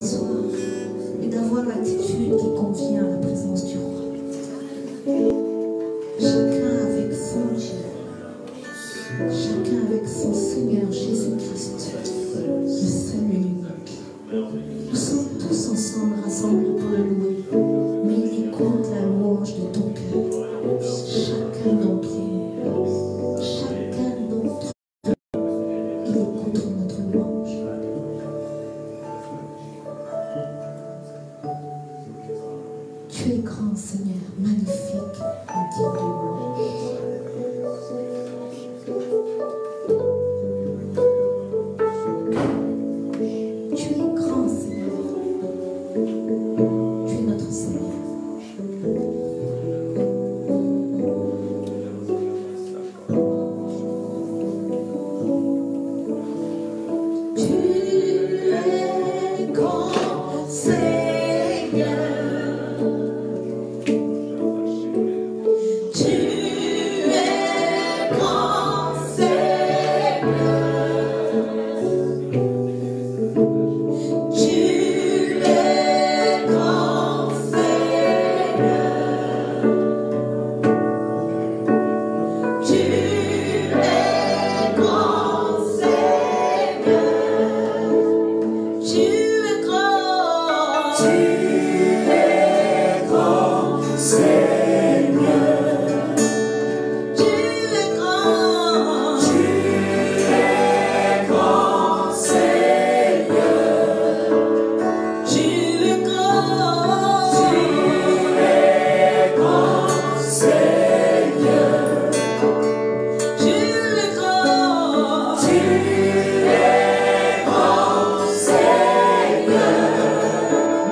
Et d'avoir l'attitude qui convient à la présence du roi. Chacun avec son Dieu, chacun avec son Seigneur Jésus-Christ, le seul et unique. Nous sommes tous ensemble rassemblés pour le louer, mais il écoute la louange de ton cœur. Chacun d'entre nous, il écoute notre louange. Tu es grand, Seigneur, magnifique et digne de louange. Tu es grand, Seigneur. Tu es notre Seigneur. Tu es grand, Seigneur.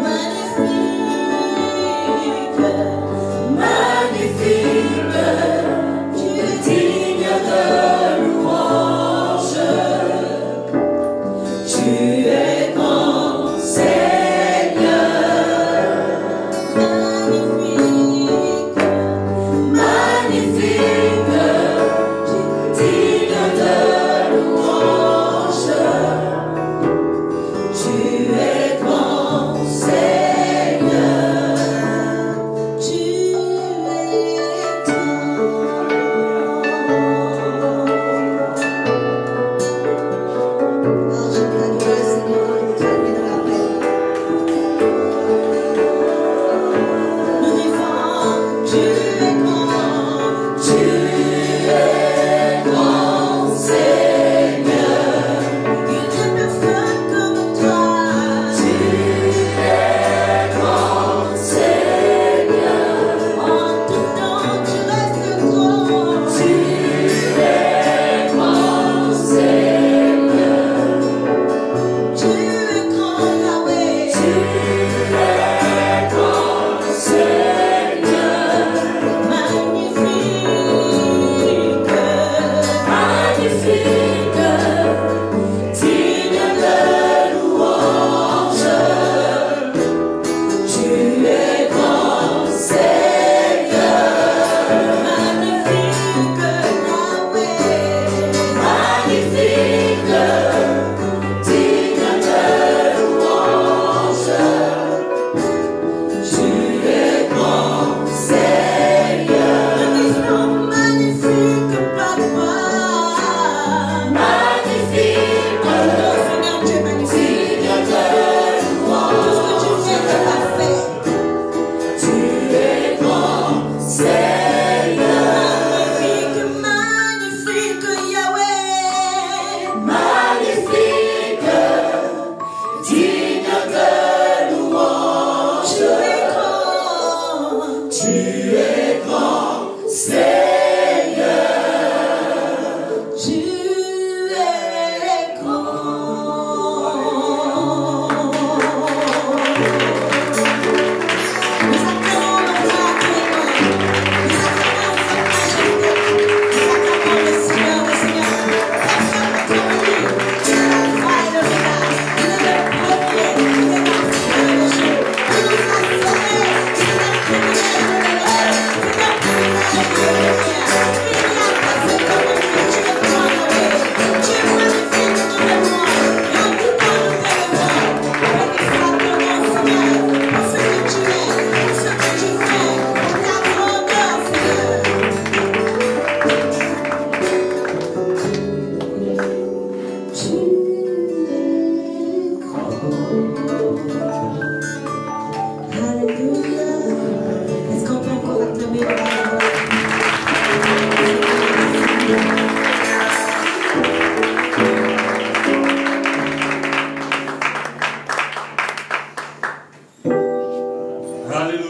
Magnifique.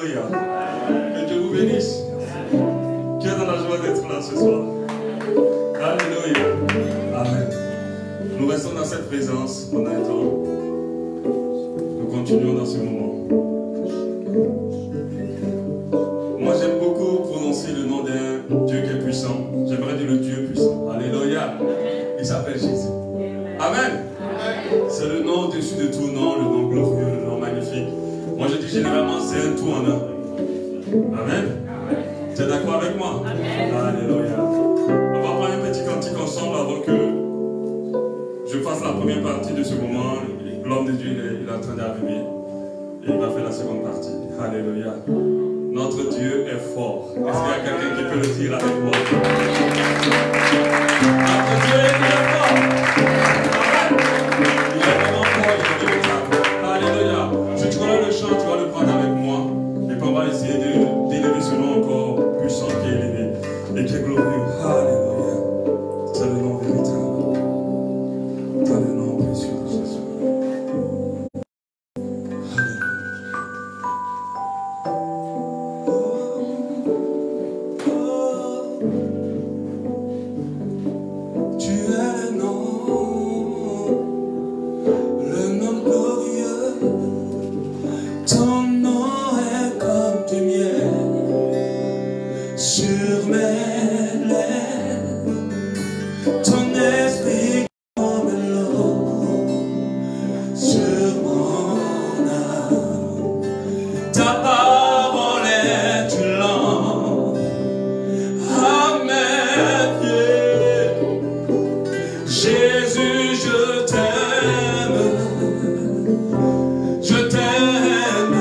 Alléluia. Que Dieu vous bénisse. Qui est dans la joie d'être là ce soir? Alléluia. Amen. Nous restons dans cette présence pendant un temps. Nous continuons dans ce moment. Moi j'aime beaucoup prononcer le nom d'un Dieu qui est puissant. J'aimerais dire le Dieu puissant. Alléluia. Il s'appelle Jésus. Amen. C'est le nom au-dessus de tout nom, le nom glorieux, le nom magnifique. Moi je dis généralement c'est un tout en un. Amen. Tu es d'accord avec moi? Alléluia. On va prendre un petit cantique ensemble avant que je fasse la première partie de ce moment. L'homme de Dieu il est en train d'arriver. Et il va faire la seconde partie. Alléluia. Notre Dieu est fort. Est-ce qu'il y a quelqu'un qui peut le dire avec moi? Notre Dieu est fort. Il est vraiment fort, il est véritable. Alléluia. Si tu connais le chant, tu vas le prendre avec moi. Et puis on va essayer d'élever ce nom encore puissant qui est élevé et qui est glorieux. Alléluia. C'est le nom véritable. C'est le nom précieux de Jésus. Je t'aime,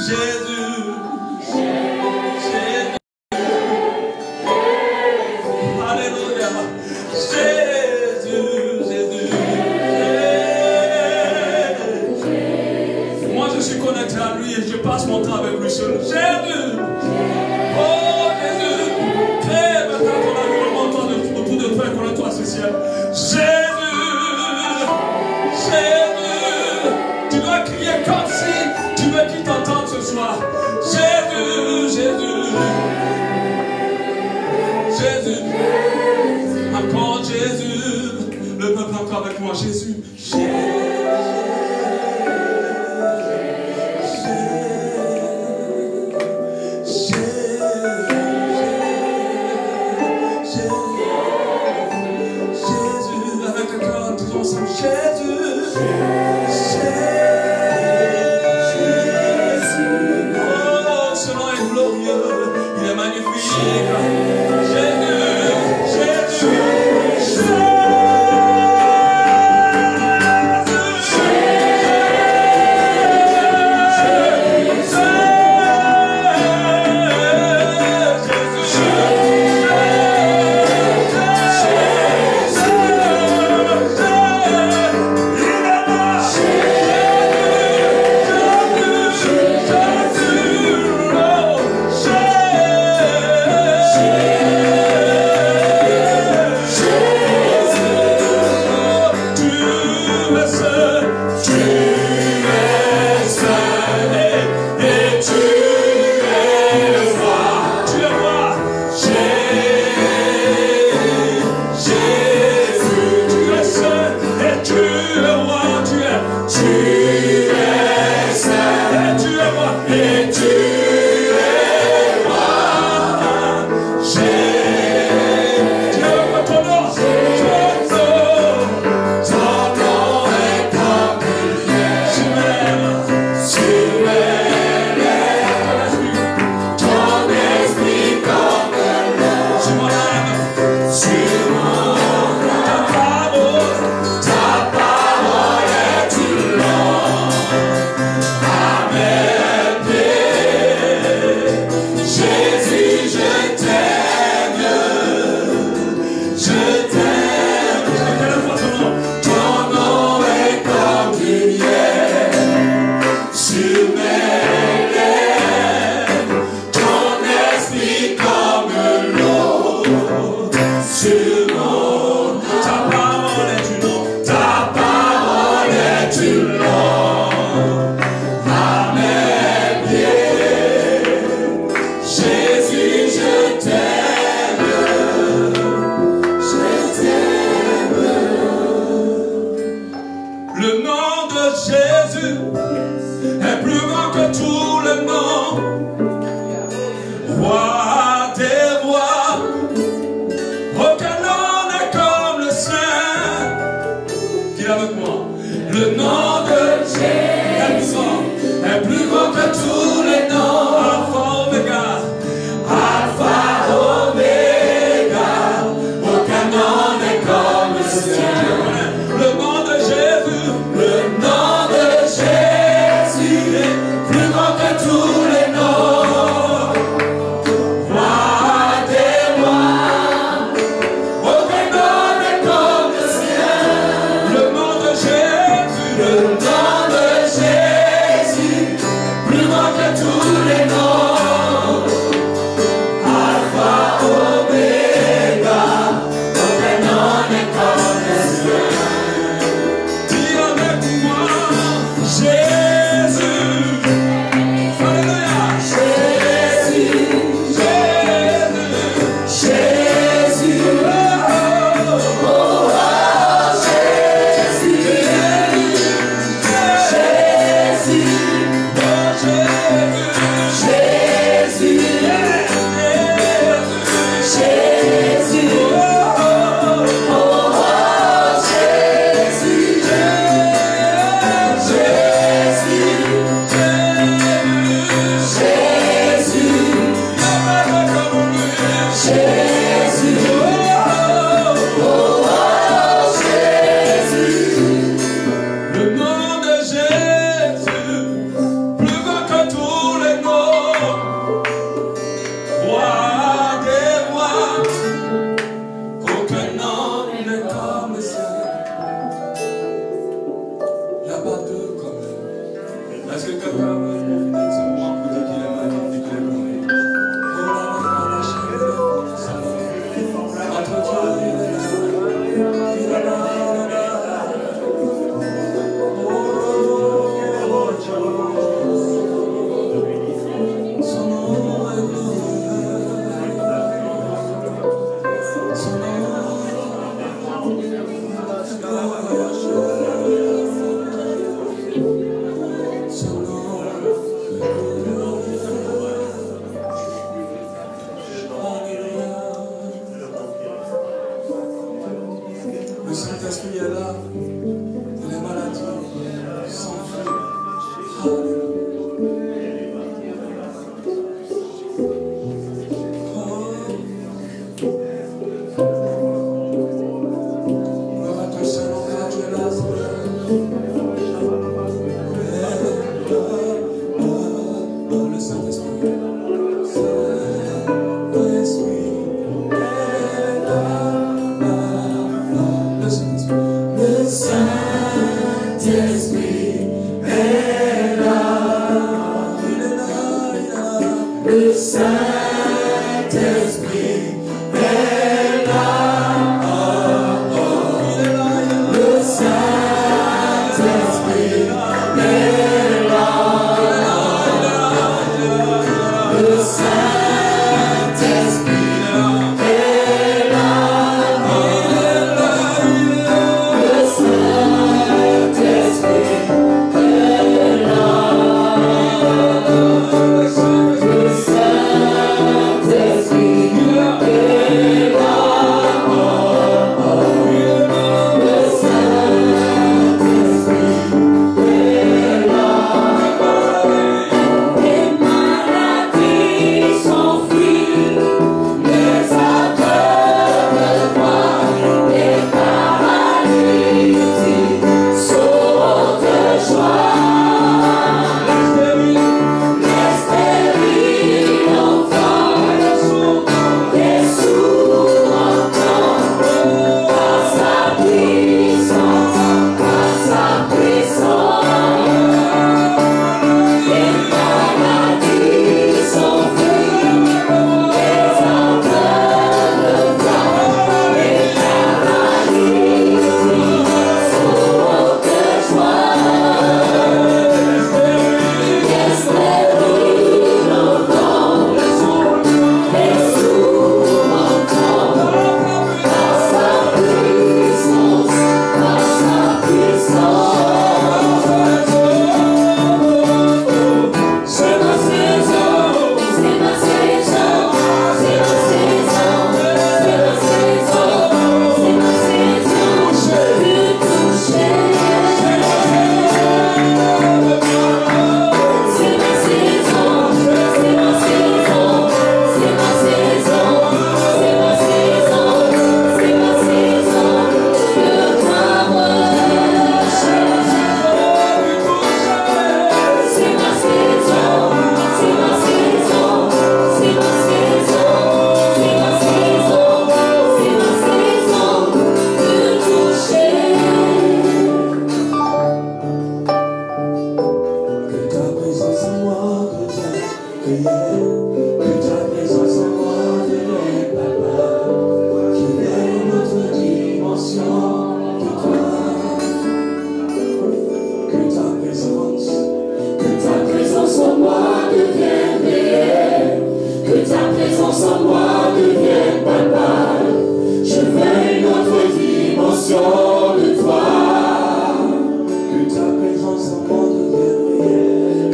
Jésus. Jésus. Alléluia. Jésus, Jésus. Moi je suis connecté à lui et je passe mon temps avec lui seul. Jésus. Oh Jésus. Crée maintenant ton environnement autour de toi et connais-toi ce ciel. Jésus. Jésus. Tu dois crier comme si tu veux qu'il t'entende ce soir. Jésus, Jésus. Jésus. Encore Jésus. Le peuple encore avec moi. Jésus. Jésus.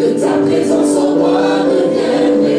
Que ta présence en moi devienne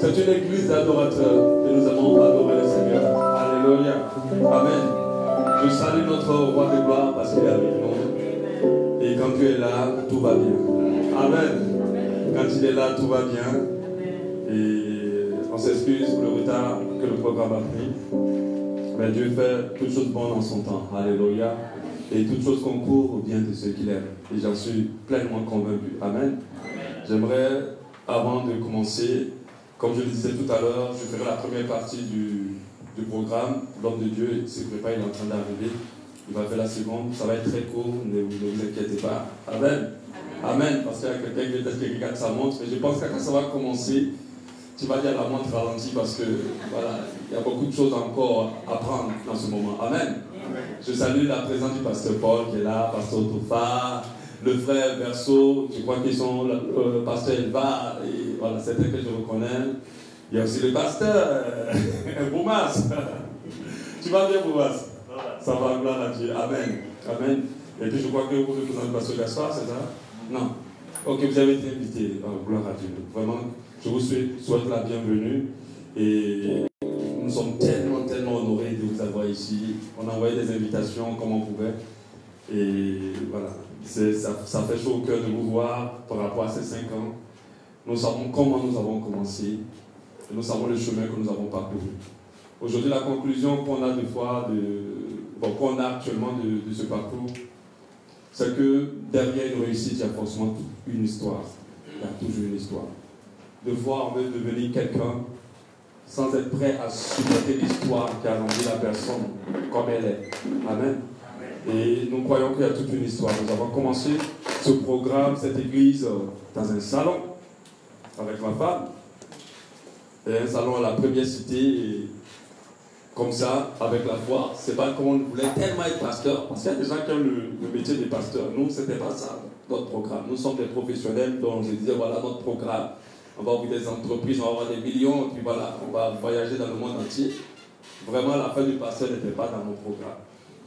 C'est une église d'adorateurs et nous allons adorer le Seigneur. Alléluia. Amen. Je salue notre roi de gloire parce qu'il est avec nous. Et quand tu es là, tout va bien. Amen. Quand il est là, tout va bien. Et on s'excuse pour le retard que le programme a pris. Mais Dieu fait toutes choses bonnes en son temps. Alléluia. Et toutes choses concourent au bien de ceux qu'il aime. Et j'en suis pleinement convaincu. Amen. J'aimerais, avant de commencer, comme je le disais tout à l'heure, je ferai la première partie du programme. L'homme de Dieu ne se prépare, il est en train d'arriver. Il va faire la seconde. Ça va être très court, ne vous inquiétez pas. Amen. Amen. Parce qu'il y a quelqu'un qui regarde sa montre. Mais je pense que quand ça va commencer, tu vas dire la montre ralentie parce que voilà, il y a beaucoup de choses encore à prendre dans ce moment. Amen. Je salue la présence du pasteur Paul qui est là, pasteur Tofa, le frère Verso, je crois qu'ils sont le pasteur Elva, et voilà, c'est eux que je reconnais. Il y a aussi le pasteur Boumas. Tu vas bien, Boumas? Ça va, gloire à Dieu. Amen. Amen. Et puis je crois que vous représentez le pasteur Gaspard, c'est ça? Non. Ok, vous avez été invité. Oh, gloire à Dieu. Vraiment, je vous souhaite la bienvenue. Et nous sommes tellement honorés de vous avoir ici. On a envoyé des invitations comme on pouvait. Et voilà, ça fait chaud au cœur de vous voir par rapport à ces 5 ans. Nous savons comment nous avons commencé. Et nous savons le chemin que nous avons parcouru. Aujourd'hui, la conclusion qu'on a qu'on a actuellement de ce parcours, c'est que derrière une réussite, il y a forcément une histoire. Il y a toujours une histoire. De voir en devenir quelqu'un sans être prêt à supporter l'histoire qui a rendu la personne comme elle est. Amen. Et nous croyons qu'il y a toute une histoire. Nous avons commencé ce programme, cette église, dans un salon avec ma femme. Et un salon à la première cité. Et comme ça, avec la foi, c'est pas qu'on voulait tellement être pasteur, parce qu'il y a des gens qui ont le métier de pasteur. Nous, c'était pas ça, notre programme. Nous sommes des professionnels dont je disais, voilà notre programme. On va ouvrir des entreprises, on va avoir des millions, et puis voilà, on va voyager dans le monde entier. Vraiment, la fin du pasteur n'était pas dans mon programme.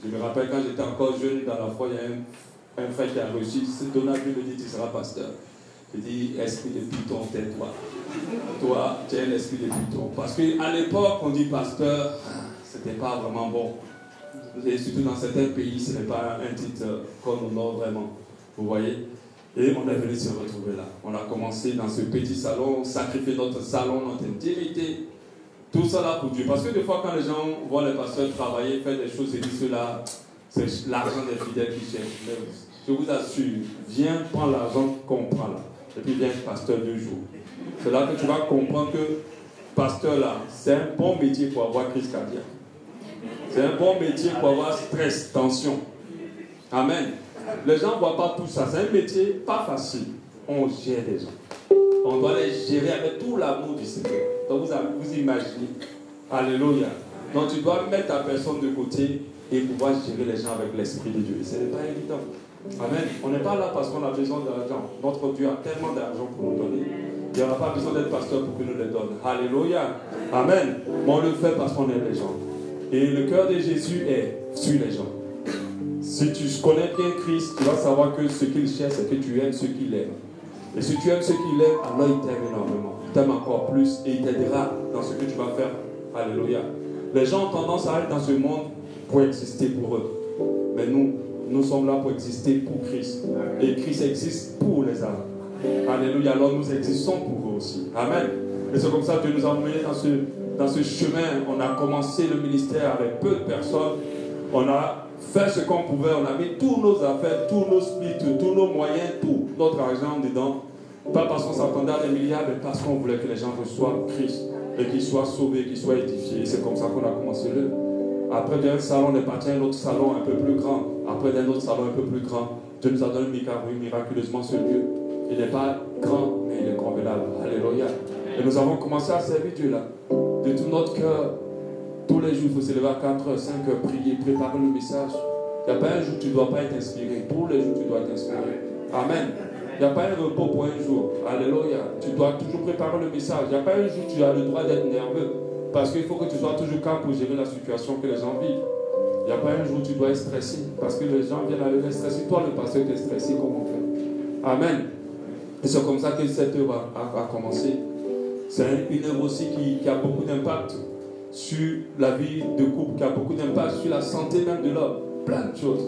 Je me rappelle quand j'étais encore jeune dans la foi, il y a un frère qui a reçu, c'est Donald, il me dit, tu seras pasteur. Je dis, esprit de Python, tais-toi. Toi, tu es l'esprit de Python. Parce qu'à l'époque, on dit pasteur, c'était pas vraiment bon. Et surtout dans certains pays, ce n'est pas un titre qu'on honore vraiment. Vous voyez? Et on est venu se retrouver là. On a commencé dans ce petit salon, sacrifier notre salon, notre intimité. Tout ça là pour Dieu. Parce que des fois, quand les gens voient les pasteurs travailler, faire des choses, ils disent cela, c'est l'argent des fidèles qui cherchent. Mais je vous assure, viens prendre l'argent qu'on prend là. Et puis viens pasteur 2 jours. C'est là que tu vas comprendre que pasteur là, c'est un bon métier pour avoir crise cardiaque. C'est un bon métier pour avoir stress, tension. Amen. Les gens ne voient pas tout ça. C'est un métier pas facile. On gère les gens. On doit les gérer avec tout l'amour du Seigneur. Donc vous imaginez. Alléluia. Donc tu dois mettre ta personne de côté et pouvoir gérer les gens avec l'Esprit de Dieu. Ce n'est pas évident. Amen. On n'est pas là parce qu'on a besoin d'argent. Notre Dieu a tellement d'argent pour nous donner. Il n'y aura pas besoin d'être pasteur pour qu'il nous les donne. Alléluia. Amen. Mais on le fait parce qu'on aime les gens. Et le cœur de Jésus est sur les gens. Si tu connais bien Christ, tu vas savoir que ce qu'il cherche, c'est que tu aimes ce qu'il aime. Et si tu aimes ce qu'il aime, alors il t'aime énormément. Il t'aime encore plus et il t'aidera dans ce que tu vas faire. Alléluia. Les gens ont tendance à aller dans ce monde pour exister pour eux. Mais nous sommes là pour exister pour Christ. Et Christ existe pour les âmes. Alléluia. Alors nous existons pour eux aussi. Amen. Et c'est comme ça que nous avons mené dans ce chemin. On a commencé le ministère avec peu de personnes. On a fait ce qu'on pouvait. On a mis tous nos affaires, tous nos splits, tous nos moyens, tout notre argent dedans. Pas parce qu'on s'attendait à des milliards, mais parce qu'on voulait que les gens reçoivent Christ et qu'ils soient sauvés, qu'ils soient édifiés. C'est comme ça qu'on a commencé le. Après d'un salon, on est parti à un autre salon un peu plus grand. Après d'un autre salon un peu plus grand, Dieu nous a donné miraculeusement ce lieu. Il n'est pas grand, mais il est convenable. Alléluia. Et nous avons commencé à servir Dieu là. De tout notre cœur. Tous les jours, il faut se lever à 4h, 5h, prier, préparer le message. Il n'y a pas un jour où tu ne dois pas être inspiré. Tous les jours, tu dois être inspiré. Amen. Il n'y a pas un repos pour un jour. Alléluia. Tu dois toujours préparer le message. Il n'y a pas un jour où tu as le droit d'être nerveux. Parce qu'il faut que tu sois toujours calme pour gérer la situation que les gens vivent. Il n'y a pas un jour où tu dois être stressé. Parce que les gens viennent avec le stress. Toi, le pasteur, tu es stressé, comment on fait? Amen. Et c'est comme ça que cette œuvre a commencé. C'est une œuvre aussi qui a beaucoup d'impact sur la vie de couple, qui a beaucoup d'impact sur la santé même de l'homme. Plein de choses.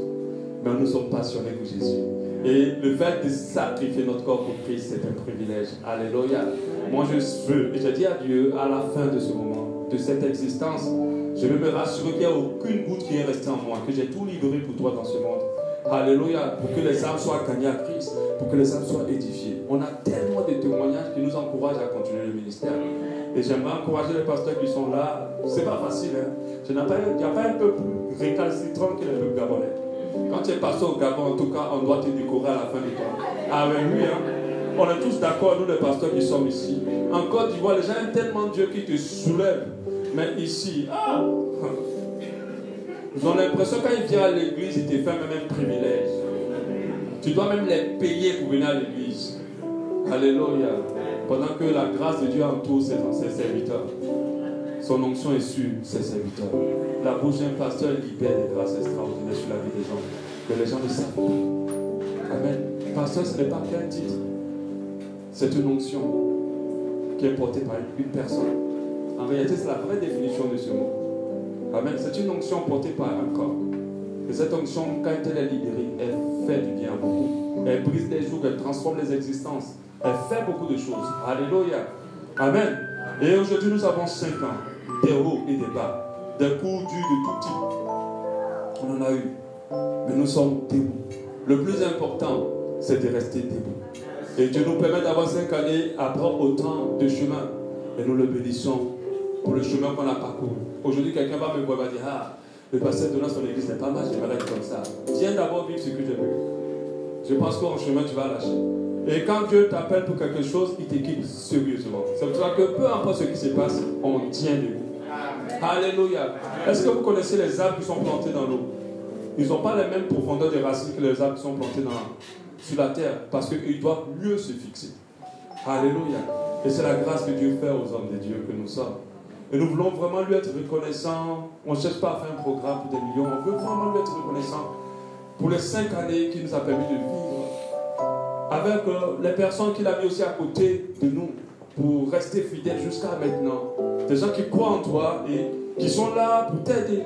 Mais nous sommes passionnés pour Jésus. Et le fait de sacrifier notre corps pour Christ, c'est un privilège. Alléluia. Moi, je veux, et je dis à Dieu, à la fin de ce moment, de cette existence, je veux me rassurer qu'il n'y a aucune goutte qui est restée en moi, que j'ai tout livré pour toi dans ce monde. Alléluia. Pour que les âmes soient gagnées à Christ, pour que les âmes soient édifiées. On a tellement de témoignages qui nous encouragent à continuer le ministère. Et j'aimerais encourager les pasteurs qui sont là. C'est pas facile, hein. Il n'y a pas un peu plus récalcitrant que les peuples gabonais. Quand tu es pasteur au Gabon, en tout cas, on doit te décorer à la fin du temps. Avec lui, hein. On est tous d'accord, nous les pasteurs qui sommes ici. En Côte d'Ivoire, les gens aiment tellement Dieu qui te soulève. Mais ici, ils ont l'impression quand ils viennent à l'église, ils te font même un privilège. Tu dois même les payer pour venir à l'église. Alléluia. Pendant que la grâce de Dieu entoure ses serviteurs. Son onction est sur ses serviteurs. La bouche d'un pasteur libère des grâces extraordinaires sur la vie des gens. Que les gens le savent. Amen. Pasteur, ce n'est pas qu'un titre. C'est une onction qui est portée par une personne. En réalité, c'est la vraie définition de ce mot. Amen. C'est une onction portée par un corps. Et cette onction, quand elle est libérée, elle fait du bien à beaucoup. Elle brise les jours, elle transforme les existences. Elle fait beaucoup de choses. Alléluia. Amen. Et aujourd'hui, nous avons 5 ans. Des hauts et des bas. Des coups durs de tout type. On en a eu. Mais nous sommes debout. Le plus important, c'est de rester debout. Et Dieu nous permet d'avoir 5 années après autant de chemin. Et nous le bénissons pour le chemin qu'on a parcouru. Aujourd'hui, quelqu'un va me voir et va dire, ah, le pasteur de son église n'est pas mal, j'aimerais être comme ça. Viens d'abord vivre ce que j'ai vu. Je pense qu'en chemin, tu vas lâcher. Et quand Dieu t'appelle pour quelque chose, il t'équipe sérieusement. C'est pour ça que peu importe ce qui se passe, on tient debout. Alléluia. Est-ce que vous connaissez les arbres qui sont plantés dans l'eau? Ils n'ont pas les mêmes profondeurs de racines que les arbres qui sont plantés sur la terre, parce qu'ils doivent mieux se fixer. Alléluia. Et c'est la grâce que Dieu fait aux hommes de Dieu que nous sommes. Et nous voulons vraiment lui être reconnaissants. On ne cherche pas à faire un programme pour des millions. On veut vraiment lui être reconnaissant pour les 5 années qu'il nous a permis de vivre. Avec les personnes qu'il a mis aussi à côté de nous pour rester fidèles jusqu'à maintenant. Des gens qui croient en toi et qui sont là pour t'aider.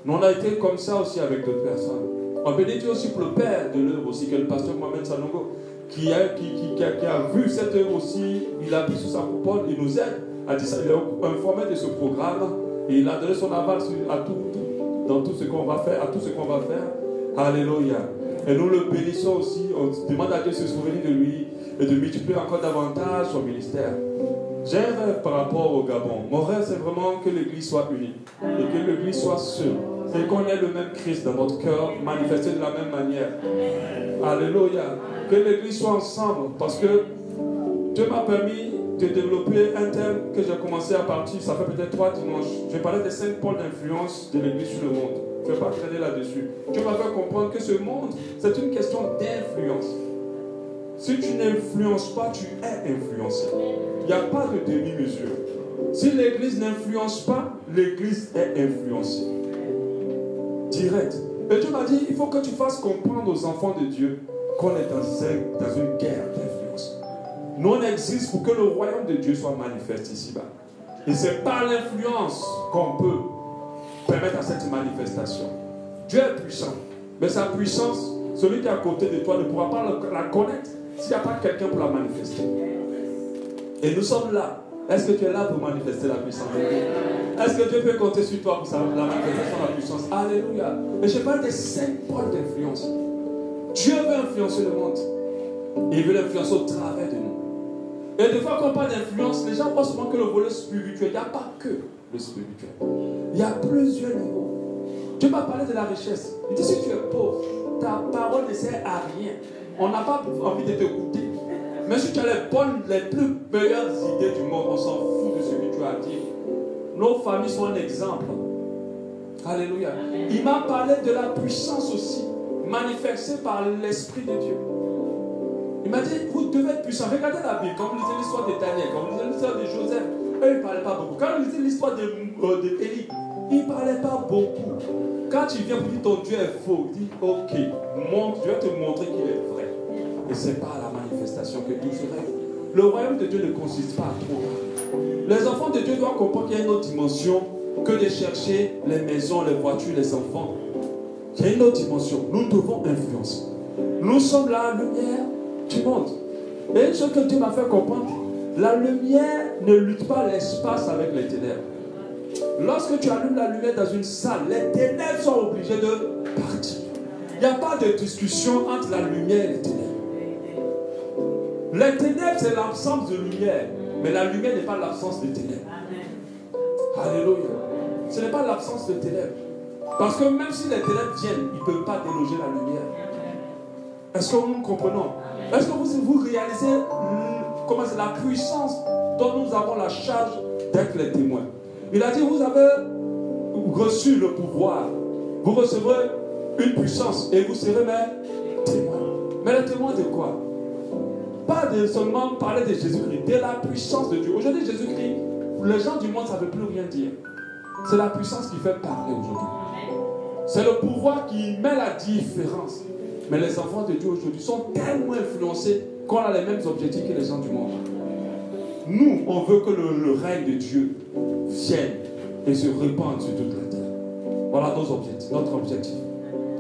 Nous, on a été comme ça aussi avec d'autres personnes. On bénit Dieu aussi pour le père de l'œuvre aussi, qui est le pasteur Mohamed Sanongo, qui a vu cette œuvre aussi. Il a pris sous sa coupole, il nous aide. Il a informé de ce programme et il a donné son aval dans tout ce qu'on va faire, à tout ce qu'on va faire. Alléluia. Et nous le bénissons aussi. On demande à Dieu de se souvenir de lui et de multiplier encore davantage son ministère. J'ai un rêve par rapport au Gabon. Mon rêve, c'est vraiment que l'Église soit unie et que l'Église soit seule. Et qu'on ait le même Christ dans notre cœur, manifesté de la même manière. Alléluia. Que l'Église soit ensemble, parce que Dieu m'a permis de développer un thème que j'ai commencé à partir, ça fait peut-être 3 dimanches. Je parlais des 5 pôles d'influence de l'Église sur le monde. Je ne vais pas traîner là-dessus. Dieu m'a fait comprendre que ce monde, c'est une question d'influence. Si tu n'influences pas, tu es influencé. Il n'y a pas de demi-mesure. Si l'Église n'influence pas, l'Église est influencée. Direct. Et Dieu m'a dit, il faut que tu fasses comprendre aux enfants de Dieu qu'on est dans une guerre d'influence. Nous, on existe pour que le royaume de Dieu soit manifesté ici-bas. Et c'est par l'influence qu'on peut permettre à cette manifestation. Dieu est puissant. Mais sa puissance, celui qui est à côté de toi ne pourra pas la connaître s'il n'y a pas quelqu'un pour la manifester. Et nous sommes là. Est-ce que tu es là pour manifester la puissance de Dieu? Est-ce que Dieu peut compter sur toi pour la manifestation de la puissance? Alléluia. Et je parle des 5 pôles d'influence. Dieu veut influencer le monde. Il veut l'influencer au travers de nous. Et des fois, quand on parle d'influence, les gens pensent souvent que le volet spirituel, il n'y a pas que le spirituel. Il y a plusieurs niveaux. Dieu m'a parlé de la richesse. Il dit, si tu es pauvre, ta parole ne sert à rien. On n'a pas envie de t'écouter. Mais si tu as les plus meilleures idées du monde, on s'en fout de ce que tu as à dire. Nos familles sont un exemple. Alléluia. Il m'a parlé de la puissance aussi, manifestée par l'Esprit de Dieu. Il m'a dit, vous devez être puissant. Regardez la Bible, quand vous lisez l'histoire de Daniel, quand vous lisez l'histoire de Joseph, eux, ils ne parlaient pas beaucoup. Quand vous lisez l'histoire d'Élie, ils ne parlaient pas beaucoup. Quand tu viens pour dire ton Dieu est faux, il dit, ok, je vais te montrer qu'il est vrai. Et c'est par la manifestation que Dieu se règle. Le royaume de Dieu ne consiste pas à trop parler. Les enfants de Dieu doivent comprendre qu'il y a une autre dimension que de chercher les maisons, les voitures, les enfants. Il y a une autre dimension. Nous devons influencer. Nous sommes la lumière du monde. Et une chose que Dieu m'a fait comprendre, la lumière ne lutte pas l'espace avec les ténèbres. Lorsque tu allumes la lumière dans une salle, les ténèbres sont obligées de partir. Il n'y a pas de discussion entre la lumière et les ténèbres. Les ténèbres, c'est l'absence de lumière. Mais la lumière n'est pas l'absence de ténèbres. Alléluia. Ce n'est pas l'absence de ténèbres. Parce que même si les ténèbres viennent, ils ne peuvent pas déloger la lumière. Est-ce que nous comprenons? Est-ce que vous réalisez comment c'est la puissance dont nous avons la charge d'être les témoins? Il a dit, vous avez reçu le pouvoir. Vous recevrez une puissance et vous serez mes témoins. Mais les témoins de quoi? Pas de seulement parler de Jésus-Christ, de la puissance de Dieu. Aujourd'hui, Jésus-Christ, les gens du monde, ça ne veut plus rien dire. C'est la puissance qui fait parler aujourd'hui. C'est le pouvoir qui met la différence. Mais les enfants de Dieu aujourd'hui sont tellement influencés qu'on a les mêmes objectifs que les gens du monde. Nous, on veut que le règne de Dieu vienne et se répande sur toute la terre. Voilà nos objectifs, notre objectif.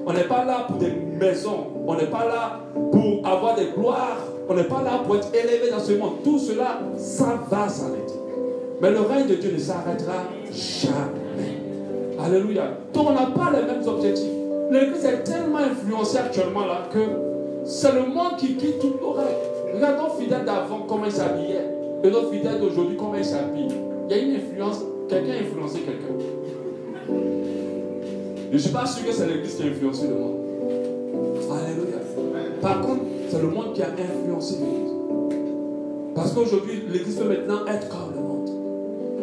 On n'est pas là pour des maisons, on n'est pas là pour avoir des gloires, on n'est pas là pour être élevé dans ce monde. Tout cela, ça va s'arrêter. Mais le règne de Dieu ne s'arrêtera jamais. Alléluia. Donc on n'a pas les mêmes objectifs. L'église est tellement influencée actuellement là que c'est le monde qui quitte toutes nos règles. Regardons nos fidèles d'avant comment ils s'habillaient et nos fidèles d'aujourd'hui comment ils s'habillent. Il y a une influence, quelqu'un a influencé quelqu'un. Je ne suis pas sûr que c'est l'église qui a influencé le monde. Alléluia. Par contre, c'est le monde qui a influencé l'église. Parce qu'aujourd'hui, l'église peut maintenant être comme le monde.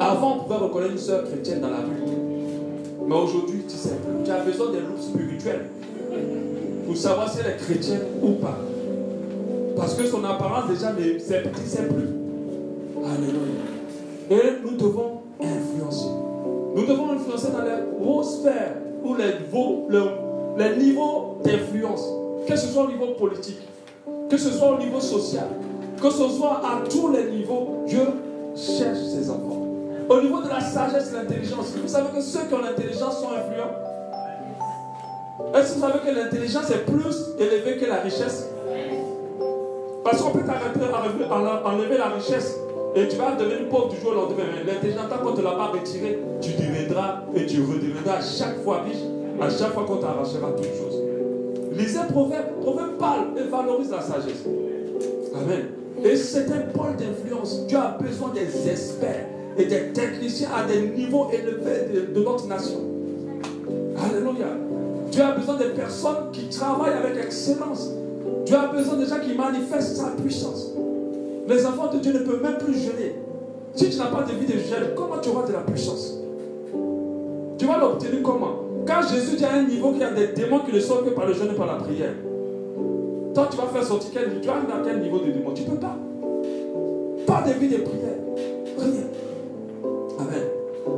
Avant, on pouvait reconnaître une sœur chrétienne dans la rue. Mais aujourd'hui, tu sais plus. Tu as besoin des loups spirituels pour savoir si elle est chrétienne ou pas. Parce que son apparence déjà, tu ne sais plus. Alléluia. Et nous devons influencer. Nous devons influencer dans les hautes sphères ou les niveaux d'influence. Que ce soit au niveau politique, que ce soit au niveau social, que ce soit à tous les niveaux, Dieu cherche ses enfants. Au niveau de la sagesse et de l'intelligence, vous savez que ceux qui ont l'intelligence sont influents. Est-ce que vous savez que l'intelligence est plus élevée que la richesse? Parce qu'on peut enlever la richesse et tu vas devenir pauvre du jour au lendemain. L'intelligence, tant qu'on ne te l'a pas retiré, tu deviendras et tu redeviendras à chaque fois riche, à chaque fois qu'on t'arrachera toute chose. Lisez Proverbe. Proverbe parle et valorise la sagesse. Amen. Et c'est un pôle d'influence. Dieu a besoin des experts et des techniciens à des niveaux élevés de notre nation. Alléluia. Dieu a besoin des personnes qui travaillent avec excellence. Dieu a besoin des gens qui manifestent sa puissance. Les enfants de Dieu ne peuvent même plus jeûner. Si tu n'as pas de vie de jeûne, comment tu auras de la puissance? Tu vas l'obtenir comment? Quand Jésus dit à un niveau qu'il y a des démons qui ne sortent que par le jeûne et par la prière. Toi, tu vas faire sortir quel niveau? Tu vas arriver à quel niveau de démons? Tu ne peux pas. Pas de vie de prière. Rien. Amen.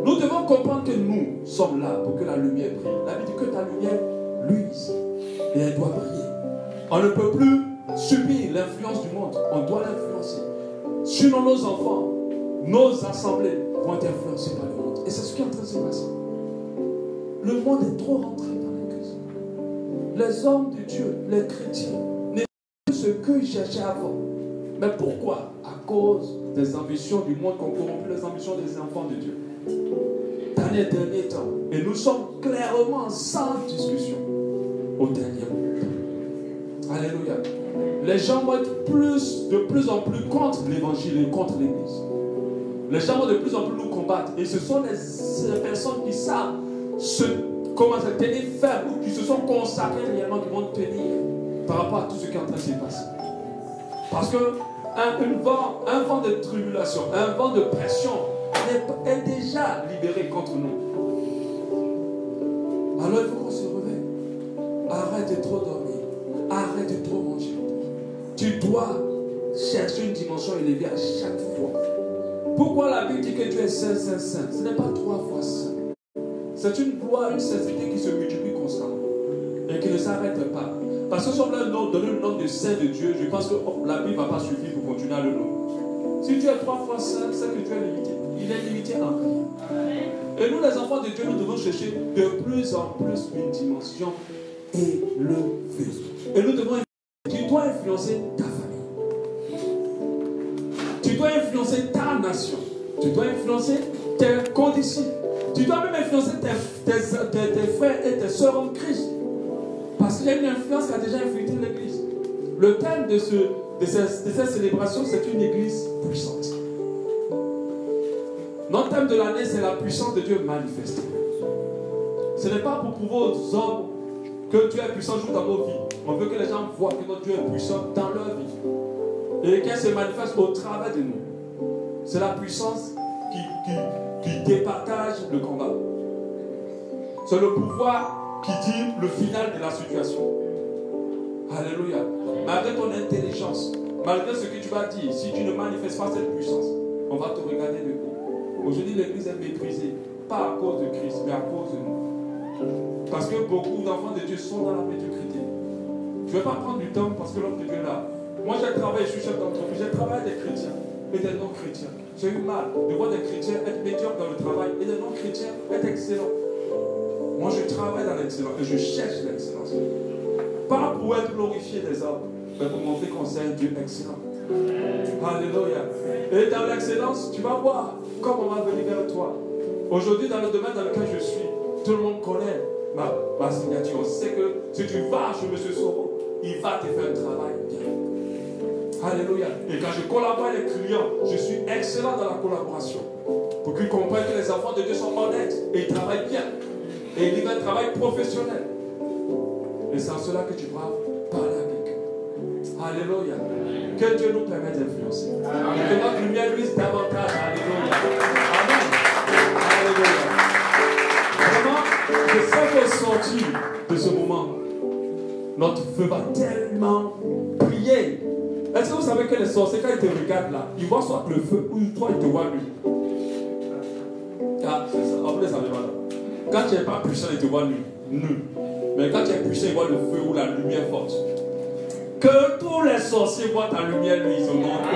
Nous devons comprendre que nous sommes là pour que la lumière brille. La Bible dit que ta lumière luise. Et elle doit briller. On ne peut plus subir l'influence du monde. On doit l'influencer. Sinon nos enfants, nos assemblées vont être influencées par le monde. Et c'est ce qui est en train de se passer. Le monde est trop rentré dans l'église. Les hommes de Dieu, les chrétiens, n'est pas ce qu'ils cherchaient avant. Mais pourquoi? À cause des ambitions du monde qui ont corrompu les ambitions des enfants de Dieu. Dans les derniers temps. Et nous sommes clairement sans discussion au dernier moment. Alléluia. Les gens vont être de plus en plus contre l'évangile et contre l'église. Les gens vont de plus en plus nous combattre. Et ce sont les personnes qui savent comment se tenir ferme ou qui se sont consacrés réellement qui vont tenir par rapport à tout ce qui est en train de se passer. Parce que un vent de tribulation, un vent de pression est déjà libéré contre nous. Alors il faut qu'on se réveille. Arrête de trop dormir. Arrête de trop manger. Tu dois chercher une dimension élevée à chaque fois. Pourquoi la Bible dit que Dieu est saint, saint, saint? Ce n'est pas 3 fois saint. C'est une gloire, une sainteté qui se multiplie constamment et qui ne s'arrête pas. Parce que si on veut donner le nom de saint de Dieu, je pense que la Bible ne va pas suffire pour continuer à le nommer. Si Dieu est 3 fois saint, c'est que Dieu est limité. Il est limité en rien. Et nous, les enfants de Dieu, nous devons chercher de plus en plus une dimension élevée. Et nous devons, tu dois influencer ta famille. Tu dois influencer ta nation. Tu dois influencer tes condisciples. Tu dois même influencer tes frères et tes sœurs en Christ. Parce qu'il y a une influence qui a déjà infiltré l'église. Le thème de cette célébration, c'est une église puissante. Notre thème de l'année, c'est la puissance de Dieu manifestée. Ce n'est pas pour prouver aux hommes que Dieu est puissant jour dans nos vies. On veut que les gens voient que notre Dieu est puissant dans leur vie. Et qu'elle se manifeste au travers de nous. C'est la puissance qui départage le combat. C'est le pouvoir qui dit le final de la situation. Alléluia. Malgré ton intelligence, malgré ce que tu vas dire, si tu ne manifestes pas cette puissance, on va te regarder de haut. Aujourd'hui, l'église est méprisée, pas à cause de Christ, mais à cause de nous. Parce que beaucoup d'enfants de Dieu sont dans la médiocrité. Je ne vais pas prendre du temps parce que l'homme de Dieu est là. Moi, j'ai travaillé, je suis chef d'entreprise, j'ai travaillé avec des chrétiens et des non-chrétiens. J'ai eu mal de voir des chrétiens être médiocres dans le travail et des non-chrétiens être excellents. Moi, je travaille dans l'excellence et je cherche l'excellence. Pas pour être glorifié des hommes, mais pour montrer qu'on est un Dieu excellent. Alléluia. Et dans l'excellence, tu vas voir comment on va venir vers toi. Aujourd'hui, dans le domaine dans lequel je suis, tout le monde connaît ma signature. On sait que si tu vas chez M. Soro, il va te faire un travail bien. Alléluia. Et quand je collabore avec les clients, je suis excellent dans la collaboration. Pour qu'ils comprennent que les enfants de Dieu sont honnêtes et ils travaillent bien. Et ils vivent un travail professionnel. Et c'est en cela que tu vas parler à quelqu'un. Alléluia. Que Dieu nous permette d'influencer. Et que notre lumière luise davantage. Alléluia. Amen. Alléluia. Vraiment, je sais qu'au sortir de ce moment, notre feu va tellement briller. Est-ce que vous savez que les sorciers, quand ils te regardent là, ils voient soit le feu ou toi, ils te voient lui. Ah, c'est ça. Vous ne savez pas là. Quand tu n'es pas puissant, ils te voient nu. Mais quand tu es puissant, ils voient le feu ou la lumière forte. Que tous les sorciers voient ta lumière, lui, ils ont honte.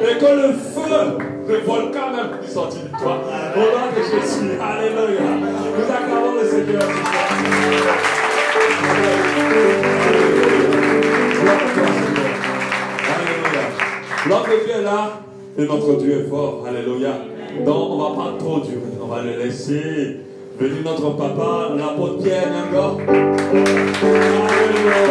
Et que le feu, le volcan même, puisse sortir de toi. Au nom de Jésus. Alléluia. Nous acclamons le Seigneur. Notre Dieu est là et notre Dieu est fort. Alléluia. Donc on ne va pas trop durer. On va le laisser venir notre papa, l'apôtre Pierre Nyanga. Alléluia.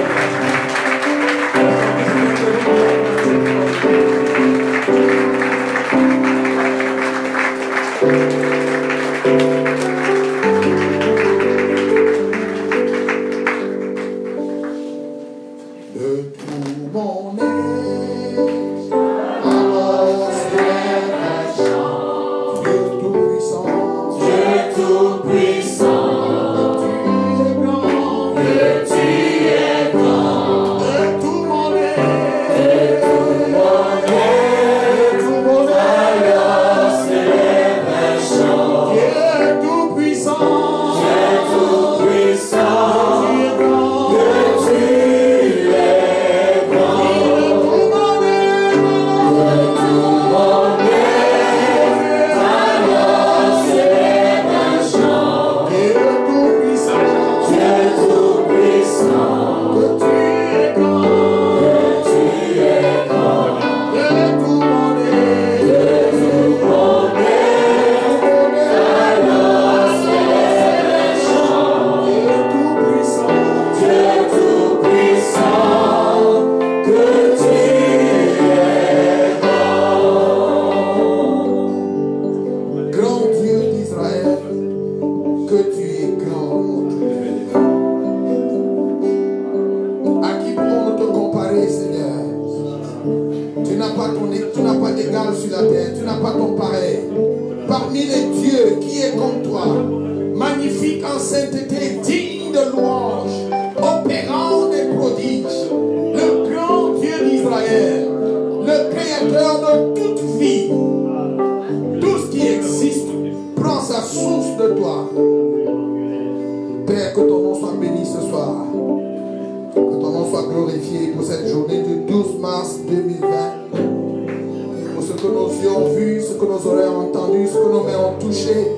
yeux ont vu, ce que nos oreilles ont entendu, ce que nos mains ont touché.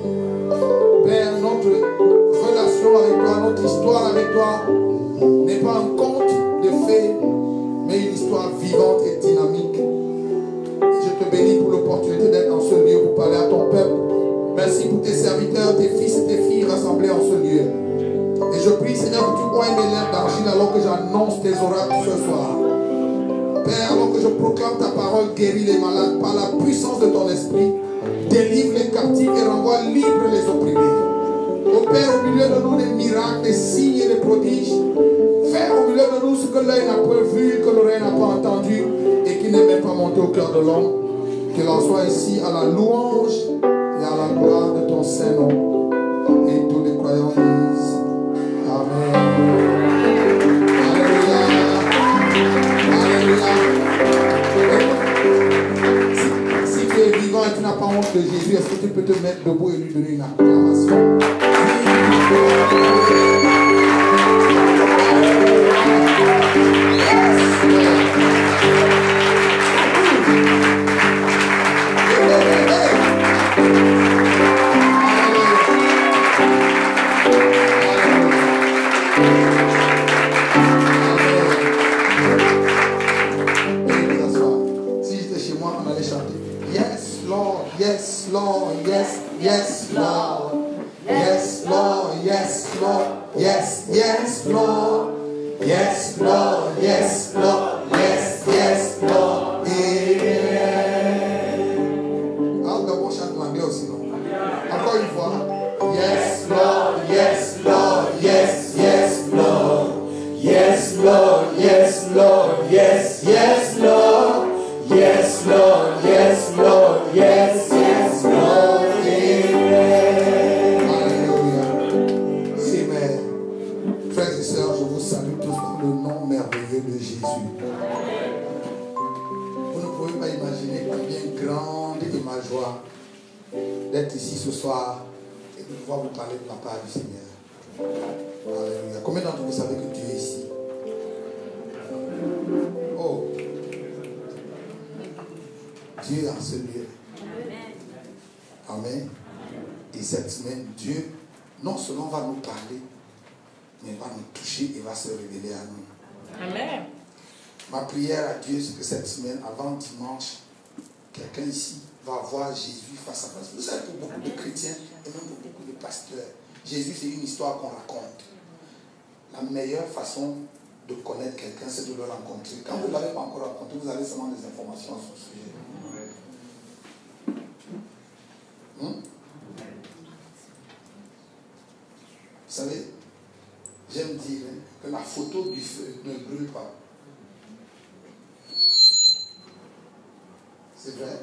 Père, notre relation avec toi, notre histoire avec toi n'est pas un conte de fées, mais une histoire vivante et dynamique. Je te bénis pour l'opportunité d'être dans ce lieu pour parler à ton peuple. Merci pour tes serviteurs, tes fils et tes filles rassemblés en ce lieu. Et je prie, Seigneur, que tu oignes mes lèvres d'argile alors que j'annonce tes oracles ce soir. Père, alors que je proclame ta parole, guéris les malades par la puissance de ton esprit. Délivre les captifs et renvoie libres les opprimés. Opère au milieu de nous des miracles, des signes et des prodiges. Fais au milieu de nous ce que l'œil n'a pas vu, que l'oreille n'a pas entendu et qui n'est même pas monté au cœur de l'homme. Qu'il en soit ici à la louange et à la gloire de ton Saint-Nom. Et tous les croyants disent Amen. Alléluia. Alléluia. Si tu es vivant et tu n'as pas honte de Jésus, est-ce que tu peux te mettre debout et lui donner une acclamation? Yes, Lord, yes, yes, Lord. Yes, Lord, yes, Lord. Yes, yes, Lord. Yes, Lord, yes, Lord. Yes, yes, Lord. Amen. Alors, d'abord, chante l'anglais aussi, non? Encore une fois. Yes, Lord, yes, Lord. Yes, yes, Lord. Yes, Lord, yes, Lord. Yes, yes, Lord. Yes, Lord, yes, Lord. Yes, yes, Lord. Amen. Alléluia. Amen. Frères et sœurs, je vous salue tous dans le nom merveilleux de Jésus. Vous ne pouvez pas imaginer combien grande est ma joie d'être ici ce soir et de pouvoir vous parler de la part du Seigneur. Alléluia. Combien d'entre vous savez que Dieu est ici? Oh. Dieu est en ce lieu. Amen. Et cette semaine, Dieu non seulement va nous parler, mais va nous toucher et va se révéler à nous. Amen. Ma prière à Dieu, c'est que cette semaine, avant dimanche, quelqu'un ici va voir Jésus face à face. Vous savez, pour beaucoup de chrétiens et même pour beaucoup de pasteurs, Jésus, c'est une histoire qu'on raconte. La meilleure façon de connaître quelqu'un, c'est de le rencontrer. Quand vous ne l'avez pas encore rencontré, vous avez seulement des informations sur ce sujet. Vous savez, j'aime dire que la photo du feu ne brûle pas. C'est vrai.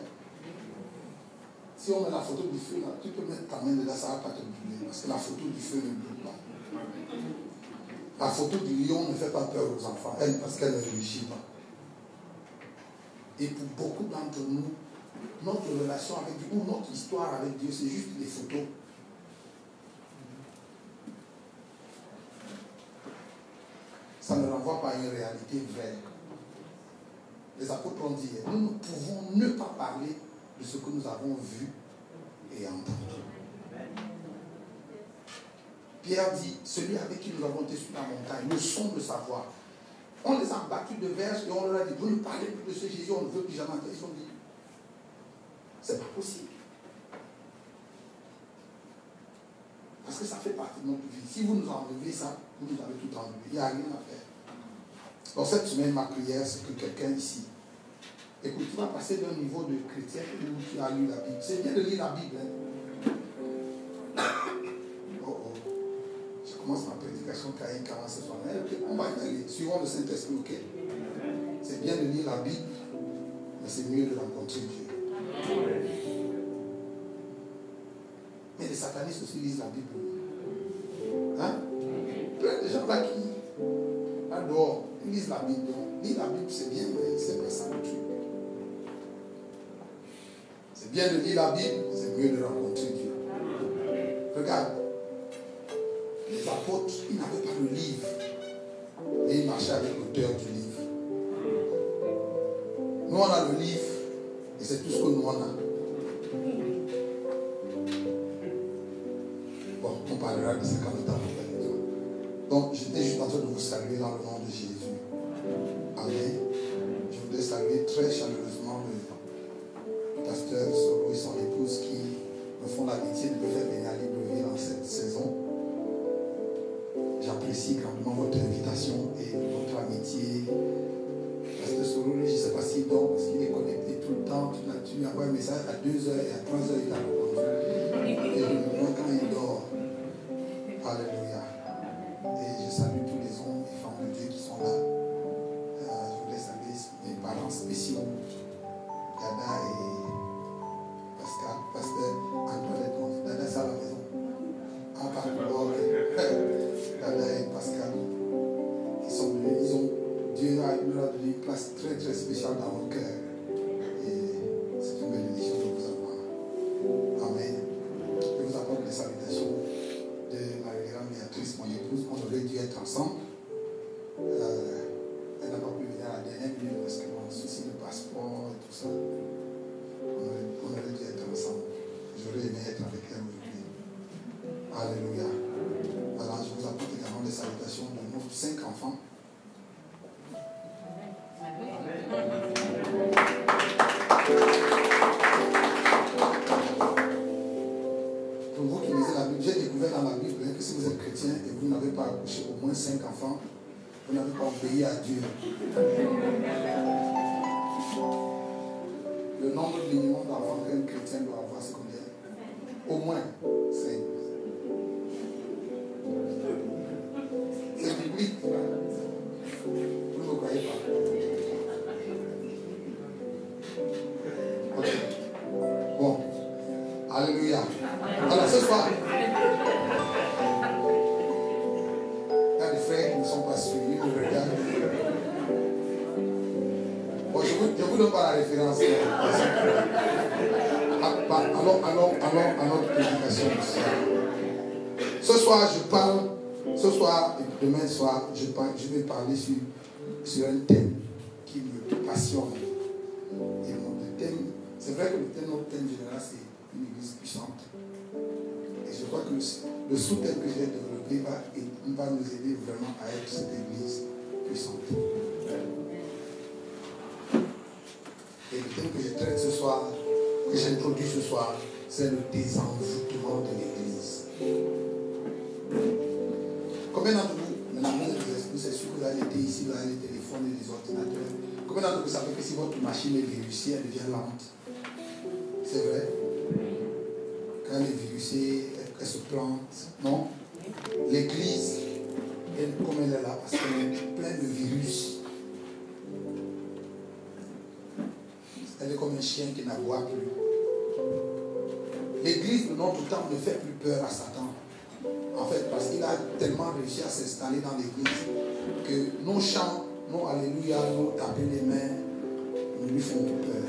Si on met la photo du feu, là, tu peux mettre ta main dedans, ça ne va pas te brûler. Parce que la photo du feu ne brûle pas. La photo du lion ne fait pas peur aux enfants, elle, parce qu'elle ne réussit pas. Et pour beaucoup d'entre nous, notre relation avec Dieu, ou notre histoire avec Dieu, c'est juste des photos. Ça ne renvoie pas à une réalité vraie. Les apôtres ont dit, nous ne pouvons ne pas parler de ce que nous avons vu et entendu. Pierre dit, celui avec qui nous avons été sur la montagne, le son de sa voix. On les a battus de verges et on leur a dit, vous ne parlez plus de ce Jésus, on ne veut plus jamais entendre. Ils ont dit, c'est pas possible. Parce que ça fait partie de notre vie. Si vous nous enlevez ça, vous nous avez tout enlevé. Il n'y a rien à faire. Donc cette semaine, ma prière, c'est que quelqu'un ici, écoute, tu vas passer d'un niveau de chrétien où tu as lu la Bible. C'est bien de lire la Bible. Hein? Je commence ma prédication Caïn 40 ce soir. On va y aller, suivant le Saint-Esprit, ok? C'est bien de lire la Bible, mais c'est mieux de rencontrer Dieu. Mais les satanistes aussi lisent la Bible. Hein? Plein de gens là qui, là dehors, ils lisent la Bible. Lire la Bible, c'est bien, mais c'est pas ça le truc. C'est bien de lire la Bible, c'est mieux de rencontrer Dieu. Regarde. Les apôtres, ils n'avaient pas le livre. Et ils marchaient avec l'auteur du livre. Nous, on a le livre Et c'est tout ce que nous on a. Bon, on parlera de ça quand le temps va. Donc, j'étais juste en train de vous saluer dans le nom de Jésus. Amen. Je voudrais saluer très chaleureusement le pasteur Solo et son épouse qui me font l'amitié de me faire venir à Libreville en cette saison. J'apprécie grandement votre invitation et votre amitié. Pasteur Solo, je ne sais pas s'il dort parce qu'il est connecté tout le temps. Tu lui envoies un message à 2h et à 3h, il a répondu. Et je me demande quand il dort. Alléluia. Et je salue tous les hommes et femmes de Dieu qui sont là. Je voudrais saluer mes parents spéciaux, Dada et Pascal. Pasteur Antoinette, Dada, c'est à la maison. Ah, pardon. Dada et Pascal, qui sont venus, Dieu leur a donné une place très très spéciale dans nos cœurs. Et c'est une bénédiction de vous avoir. Amen. Je vous apporte les salutations de ma grande Béatrice, mon épouse. On aurait dû être ensemble. Elle n'a pas pu venir à la dernière minute parce que mon souci de passeport et tout ça. On aurait dû être ensemble. J'aurais aimé être avec elle aujourd'hui. Alléluia. Alors, je vous apporte également les salutations de nos 5 enfants. Pour vous qui lisez la Bible, j'ai découvert dans la Bible que si vous êtes chrétien et vous n'avez pas accouché au moins 5 enfants, vous n'avez pas obéi à Dieu. Le nombre minimum d'enfants qu'un chrétien doit avoir, c'est combien? Au moins 5. C'est biblique. Vous ne me croyez pas. Okay. Bon. Alléluia. Alors ce soir, il y a des frères qui ne sont pas suivis, me regardent. Bon, je vous donne pas la référence. Allons à notre prédication. Ce soir, je parle. Ce soir et demain soir, je vais parler sur un thème qui me passionne. Et notre thème, c'est vrai que notre thème général, c'est une église puissante. Et je crois que le sous-thème que j'ai développé va nous aider vraiment à être cette église puissante. Et le thème que je traite ce soir, que j'introduis ce soir, c'est le désenvoûtement de l'église. Combien d'entre vous, maintenant vous êtes des esprits, c'est sûr que vous avez été ici, vous avez les téléphones et les ordinateurs. Combien d'entre vous savez que si votre machine est virusée, elle devient lente? C'est vrai? Quand elle est virusée, elle se plante. Non? L'église, comme elle est là, parce qu'elle est pleine de virus. Elle est comme un chien qui n'aboie plus. L'église de notre temps ne fait plus peur à Satan. En fait, parce qu'il a tellement réussi à s'installer dans l'église que nos chants, nos alléluia, nos taper les mains ne lui font plus peur.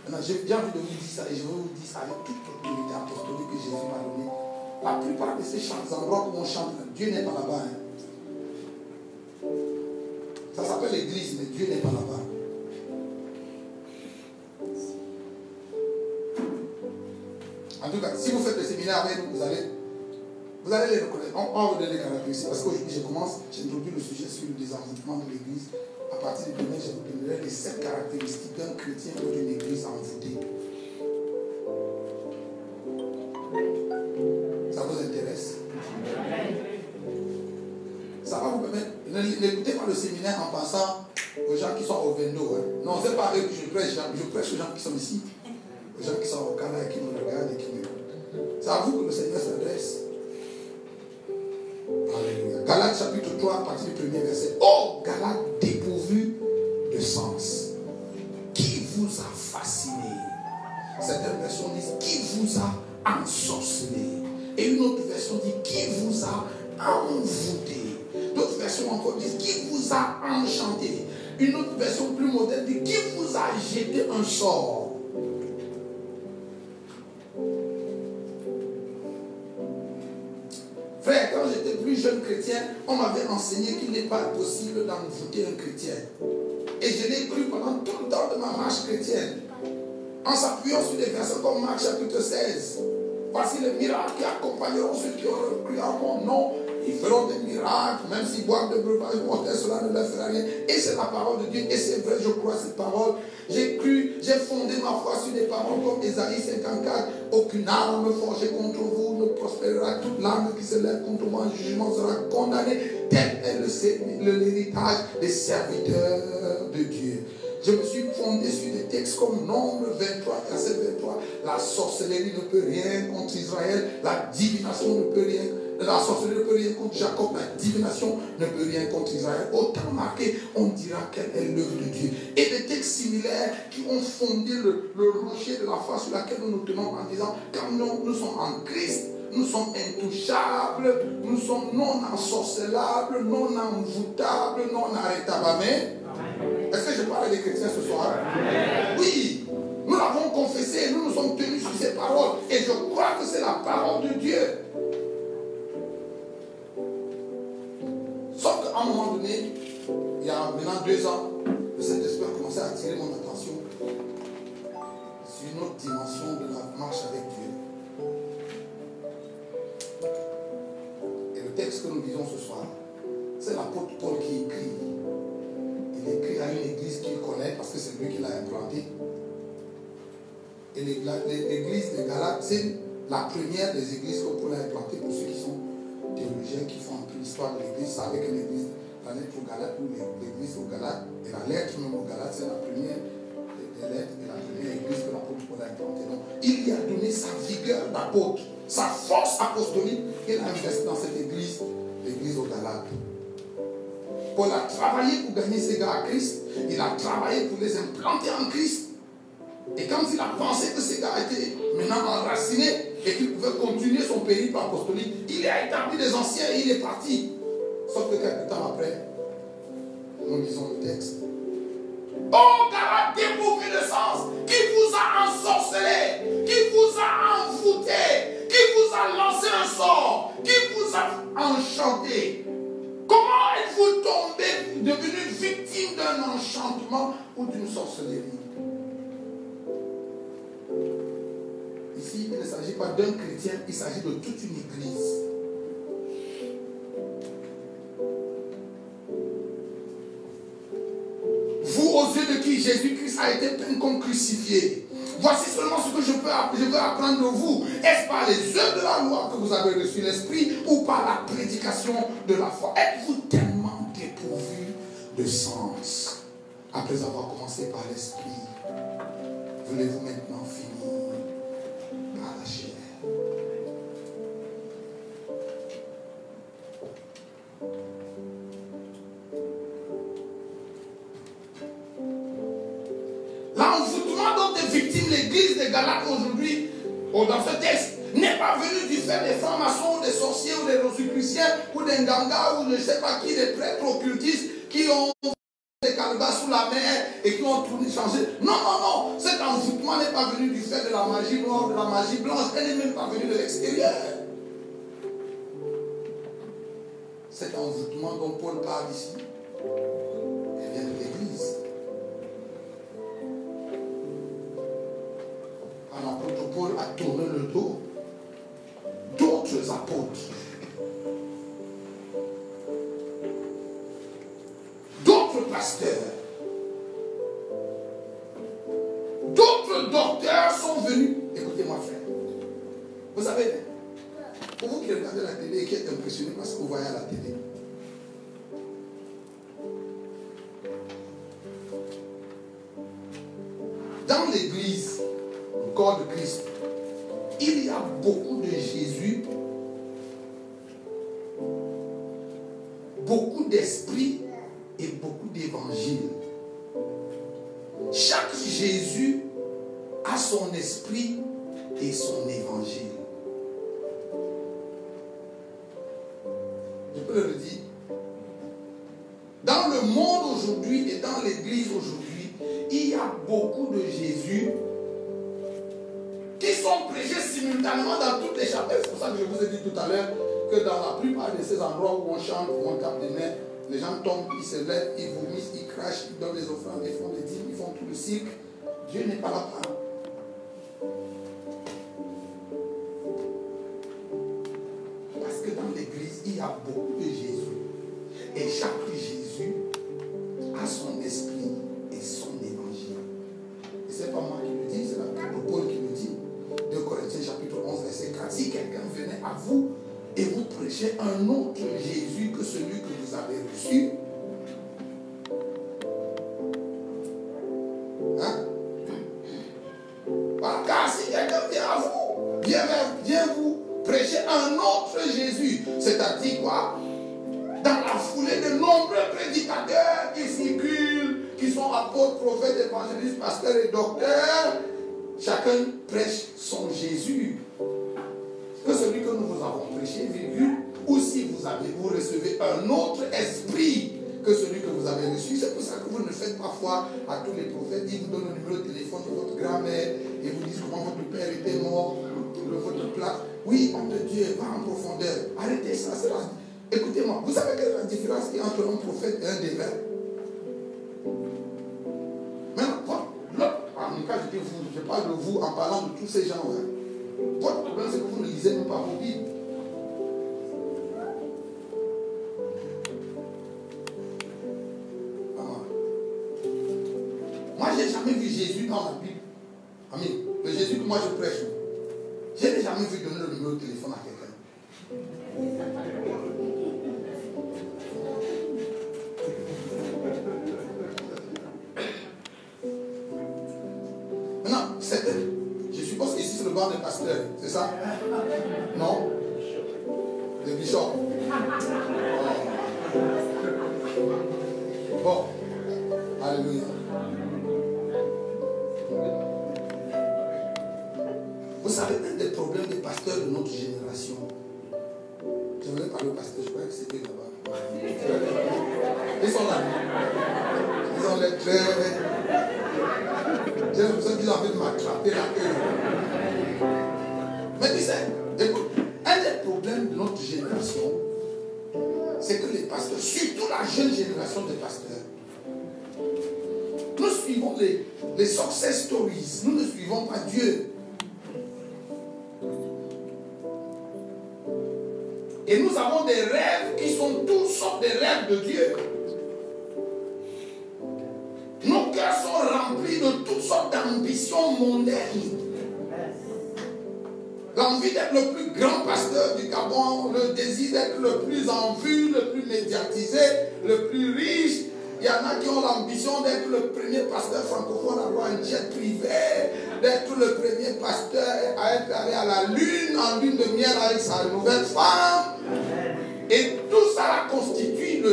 Maintenant, j'ai envie de vous dire ça et je vais vous dire ça avec toute l'autorité apostolique que Jésus m'a donnée. La plupart de ces chants, les endroits où on chante, Dieu n'est pas là-bas. Hein. Ça s'appelle l'église, mais Dieu n'est pas là-bas. En tout cas, si vous faites le séminaire avec nous, vous allez les reconnaître. On va vous donner les caractéristiques. Parce qu'aujourd'hui, j'introduis le sujet sur le désenvoûtement de l'église. À partir de demain, je vous donnerai les 7 caractéristiques d'un chrétien ou d'une église envoûtée. Ça vous intéresse? Ça va vous permettre. N'écoutez pas le séminaire en pensant aux gens qui sont au Vendo. Hein. Non, ce n'est pas eux que je prêche. Je prêche aux gens qui sont ici. Les gens qui sont au Canada et qui me regardent et qui m'écoutent. C'est à vous que le Seigneur s'adresse. Alléluia. Galates chapitre 3, à partir du premier verset. Oh, Galates dépourvus de sens. Qui vous a fasciné? Certaines versions disent qui vous a ensorcelé. Et une autre version dit qui vous a envoûté. D'autres versions encore disent qui vous a enchanté. Une autre version plus moderne dit qui vous a jeté un sort. Frère, quand j'étais plus jeune chrétien, on m'avait enseigné qu'il n'est pas possible d'envoûter un chrétien. Et je l'ai cru pendant tout le temps de ma marche chrétienne. En s'appuyant sur des versets comme Marc chapitre 16. Voici les miracles qui accompagneront ceux qui auront cru en mon nom. Ils feront des miracles, même s'ils boivent de breuvage mortel, cela ne leur fera rien. Et c'est la parole de Dieu, et c'est vrai, je crois cette parole. J'ai cru, j'ai fondé ma foi sur des paroles comme Ésaïe 54. Aucune arme forgée contre vous ne prospérera. Toute l'arme qui se lève contre moi en jugement sera condamnée. Tel est l'héritage des serviteurs de Dieu. Je me suis fondé sur des textes comme Nombre 23, verset 23. La sorcellerie ne peut rien contre Israël. La divination ne peut rien. La sorcellerie ne peut rien contre Jacob. La divination ne peut rien contre Israël. Autant marqué, on dira quelle est l'œuvre de Dieu. Et des textes similaires qui ont fondé le rocher de la foi sur laquelle nous nous tenons en disant, quand nous sommes en Christ, nous sommes intouchables, nous sommes non ensorcelables, non envoûtables, non arrêtables. Amen. Est-ce que je parle des chrétiens ce soir? Oui, nous l'avons confessé, nous nous sommes tenus sur ces paroles. Et je crois que c'est la parole de Dieu. Sauf qu'à un moment donné, il y a maintenant 2 ans, le Saint-Esprit a commencé à attirer mon attention sur une autre dimension de la marche avec Dieu. Et le texte que nous lisons ce soir, c'est l'apôtre Paul qui écrit. Il écrit à une église qu'il connaît parce que c'est lui qui l'a implantée. Et l'église de Galate, c'est la première des églises que Paul a implantées. Pour ceux qui sont théologiens, qui font un peu l'histoire de l'église, savent que l'église, la lettre aux Galates, ou l'église aux Galates, et la lettre même aux Galates, c'est la première des lettres et la première église que l'apôtre Paul a implantée. Donc, il lui a donné sa vigueur d'apôtre, sa force apostolique, qu'il a investi dans cette église, l'église aux Galates. Paul a travaillé pour gagner ces gars à Christ. Il a travaillé pour les implanter en Christ. Et quand il a pensé que ces gars étaient maintenant enracinés et qu'il pouvait continuer son périple apostolique, il a établi des anciens et il est parti. Sauf que quelques temps après, nous lisons le texte. Oh, Galate dépourvu de sens, qui vous a ensorcelé, qui vous a envoûté, qui vous a lancé un sort, qui vous a enchanté. Comment êtes-vous tombé, devenu victime d'un enchantement ou d'une sorcellerie? Ici, il ne s'agit pas d'un chrétien, il s'agit de toute une église. Vous, aux yeux de qui Jésus-Christ a été peint comme crucifié. Voici seulement ce que je veux apprendre de vous. Est-ce par les œuvres de la loi que vous avez reçu l'esprit ou par la prédication de la foi? Êtes-vous tellement dépourvu de sens après avoir commencé par l'esprit? Voulez-vous maintenant finir par la chair? L'envoûtement dont est victime l'église de Galate aujourd'hui, dans ce texte, n'est pas venu du fait des francs-maçons, ou des sorciers, ou des rosicruciens, ou des gangas, ou je ne sais pas qui, des prêtres occultistes qui ont des calebasses sous la mer et qui ont tout changé. Non, non, non. Cet envoûtement n'est pas venu du fait de la magie noire, de la magie blanche. Elle n'est même pas venue de l'extérieur. Cet envoûtement dont Paul parle ici, elle vient de l'église. L'apôtre Paul a tourné le dos d'autres apôtres, d'autres pasteurs, d'autres docteurs sont venus. Écoutez-moi, frère. Vous savez, pour vous qui regardez la télé et qui êtes impressionné par ce que vous voyez à la télé, dans l'église, le corps de Christ, il y a beaucoup de Jésus, beaucoup d'esprit et beaucoup d'évangile. Chaque Jésus a son esprit et son évangile. Je peux le redire. Dans le monde aujourd'hui et dans l'église aujourd'hui, il y a beaucoup de Jésus qui sont prêchés simultanément dans toutes les chapelles. C'est pour ça que je vous ai dit tout à l'heure que dans la plupart de ces endroits où on chante, où on tape des mains, Les gens tombent, ils se lèvent, ils vomissent, ils crachent, ils donnent les offrandes, ils font des dîmes, ils font tout le cirque. Dieu n'est pas là-bas. Parce que dans l'église, il y a beaucoup de Jésus. Et chaque Jésus a son esprit et son évangile. Et ce n'est pas moi qui le dis, c'est l'apôtre Paul qui le dit. 2 Corinthiens chapitre 11, verset 4. Si quelqu'un venait à vous et vous prêchez un autre Jésus que celui que vous avez reçu, hein? Voilà, car si quelqu'un vient à vous, vient vous prêcher un autre Jésus, c'est-à-dire quoi? Dans la foulée de nombreux prédicateurs qui circulent, qui sont apôtres, prophètes, évangélistes, pasteurs et docteurs, chacun prêche son Jésus. Que celui que nous vous avons prêché, virgule, ou si vous recevez un autre esprit que celui que vous avez reçu. C'est pour ça que vous ne faites pas foi à tous les prophètes. Ils vous donnent le numéro de téléphone de votre grand-mère et vous disent comment votre père était mort, votre plat. Oui, homme de Dieu, va en profondeur. Arrêtez ça, c'est là. Écoutez-moi, vous savez quelle est la différence qu'il y a entre un prophète et un dévers? Maintenant, en tout cas, je parle de vous en parlant de tous ces gens-là. Votre problème, c'est que vous ne lisez même pas vos Bibles. Moi, je n'ai jamais vu Jésus dans la Bible. Amen. Le Jésus que moi je prêche, je n'ai jamais vu donner le numéro de téléphone à quelqu'un. Maintenant, je suppose qu'ici c'est le bar des pasteurs, c'est ça? Non? Des bishops. Bon. Alléluia. Vous savez, un des problèmes des pasteurs de notre génération, je voulais parler au pasteur, je croyais que c'était là-bas. Ils sont là. Ils ont les traits. J'ai l'impression qu'ils ont envie de m'attraper la queue. Mais tu sais, écoute, un des problèmes de notre génération, c'est que les pasteurs, surtout la jeune génération des pasteurs, nous suivons les success stories, nous ne suivons pas Dieu. Et nous avons des rêves qui sont toutes sortes de rêves de Dieu. Nos cœurs sont remplis de toutes sortes d'ambitions mondaines. L'envie d'être le plus grand pasteur du Gabon, le désir d'être le plus en vue, le plus médiatisé, le plus riche. Il y en a qui ont l'ambition d'être le premier pasteur francophone à avoir un jet privé, d'être le premier pasteur à être allé à la lune, en lune de miel avec sa nouvelle femme. Et tout ça constitue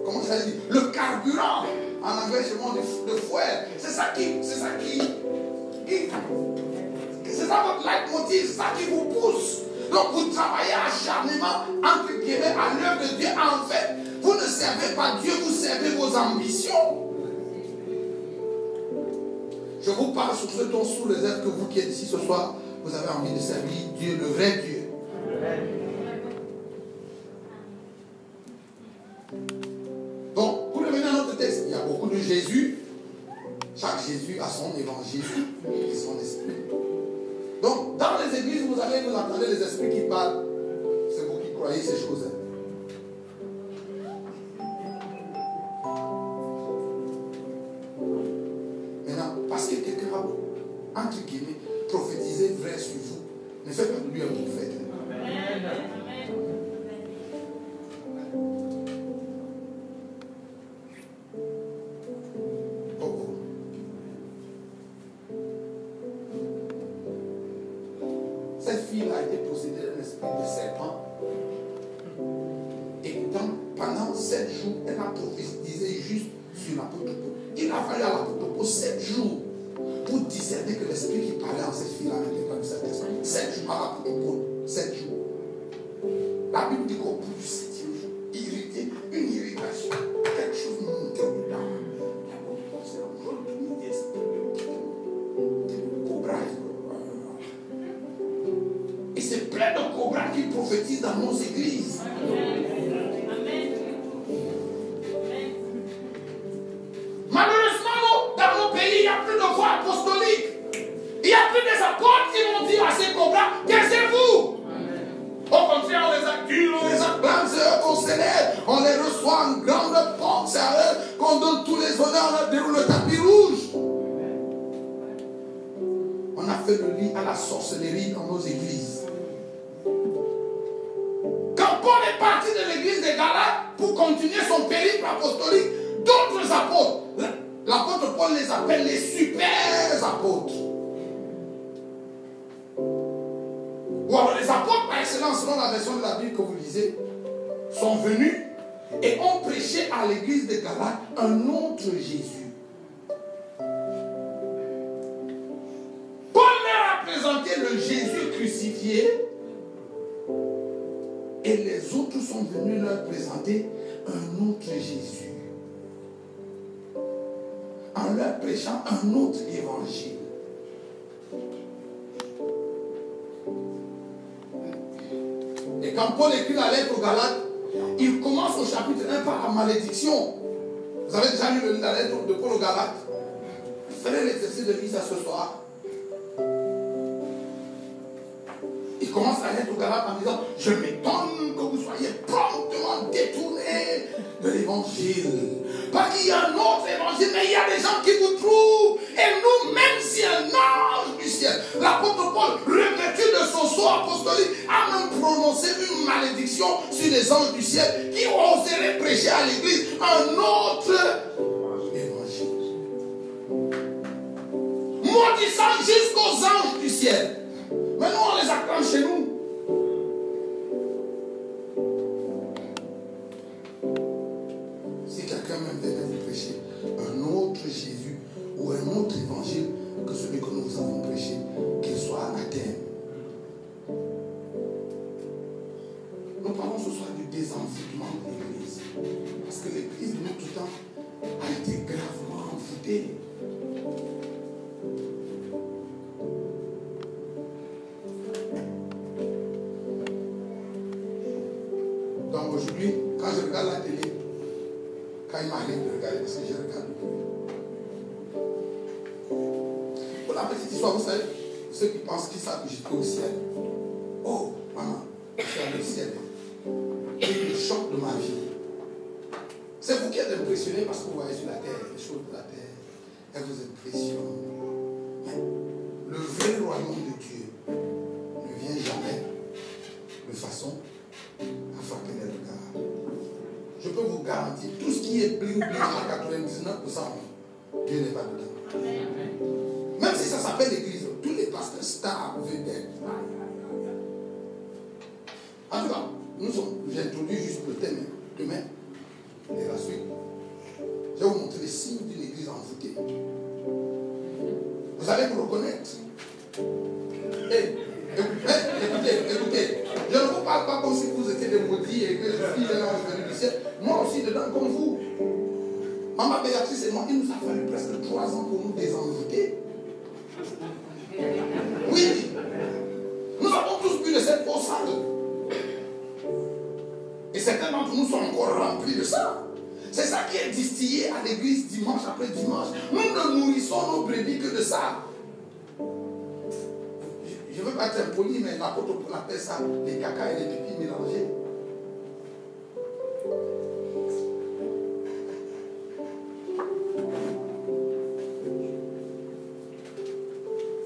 comment ça dit, le carburant, en anglais je demande le fouet. C'est ça votre leitmotiv, c'est ça qui vous pousse. Donc vous travaillez acharnement, entre guillemets, à l'œuvre de Dieu. En fait, vous ne servez pas Dieu, vous servez vos ambitions. Je vous parle sur ce ton sous réserve que vous qui êtes ici ce soir, vous avez envie de servir Dieu, le vrai Dieu. Donc, pour revenir à notre texte, il y a beaucoup de Jésus. Chaque Jésus a son évangile et son esprit. Donc, dans les églises, vous entendez les esprits qui parlent. C'est vous qui croyez ces choses. Maintenant, parce que quelqu'un a, entre guillemets, prophétisé vrai sur vous, ne faites pas de lui un prophète. Cette fille-là a été possédée d'un esprit de serpent. Et pendant 7 jours, elle a prophétisé juste sur l'apôtre Paul. Il a fallu à l'apôtre Paul 7 jours pour discerner que l'esprit qui parlait en cette fille-là n'était pas de cet esprit. 7 jours à l'apôtre Paul. 7 jours. La Bible dit qu'au bout du 7e jour, irrité, une irritation, quelque chose montait dedans. L'apôtre Paul s'est retenu d'esprit. Et c'est plein de cobras qui prophétisent dans nos églises. s'assoient en grande pompe, c'est à eux qu'on donne tous les honneurs, on déroule le tapis rouge. On a fait le lit à la sorcellerie dans nos églises. Quand Paul est parti de l'église des Galates pour continuer son périple apostolique, d'autres apôtres, l'apôtre Paul les appelle les super apôtres. Ou alors les apôtres par excellence, selon la version de la Bible que vous lisez, sont venus et ont prêché à l'église des Galates un autre Jésus. Paul leur a présenté le Jésus crucifié et les autres sont venus leur présenter un autre Jésus en leur prêchant un autre évangile. Et quand Paul écrit la lettre aux Galates, il commence au chapitre 1 par la malédiction. Vous avez déjà lu la lettre de Paul aux Galates? Faites l'exercice de lire ça ce soir. Il commence la lettre aux Galates en disant: je m'étonne que vous soyez promptement détournés de l'évangile. Pas qu'il y a un autre évangile, mais il y a des gens qui vous trouvent. Et nous, même si un ange du ciel, l'apôtre Paul, revêtu de son sceau apostolique, a même prononcé une malédiction sur les anges du ciel qui oseraient prêcher à l'église un autre évangile. Maudissant jusqu'aux anges du ciel. Mais nous, on les acclame chez nous. Si quelqu'un même venait vous prêcher un autre Jésus ou un autre évangile que celui que nous avons prêché, qu'il soit anathème. Nous parlons ce soir du désenvoûtement de l'église. Parce que l'église, de notre temps, a été gravement envoûtée. Donc aujourd'hui, quand je regarde la télé, quand il m'arrive de regarder, parce que je regarde. Pour la petite histoire, vous savez, ceux qui pensent qu'ils savent que j'étais au ciel. Oh, maman, je suis allé au ciel. C'est le choc de ma vie. C'est vous qui êtes impressionné parce que vous voyez sur la terre, les choses de la terre. Elles vous impressionnent. Mais le vrai royaume de Dieu ne vient jamais de façon à frapper les regards. Je peux vous garantir, tout ce qui est bling bling à 99%, Dieu n'est pas dedans. Même si ça s'appelle l'église, tous les pasteurs stars vedettes. En tout cas, j'introduis juste le thème demain et la suite. Je vais vous montrer les signes d'une église envoûtée. Vous allez vous reconnaître. Écoutez, je ne vous parle pas comme si vous étiez des maudits et que je suis un ange venu du ciel. Moi aussi dedans comme vous. Maman Béatrice et moi, il nous a fallu presque 3 ans pour nous désenvoûter. Oui, nous avons tous bu de cette eau sale. Et certains d'entre nous sont encore remplis de ça. C'est ça qui est distillé à l'église dimanche après dimanche. Nous ne nourrissons nos brebis que de ça. Je ne veux pas être impoli, mais l'apôtre Paul appelle ça les caca et les pipis mélangés.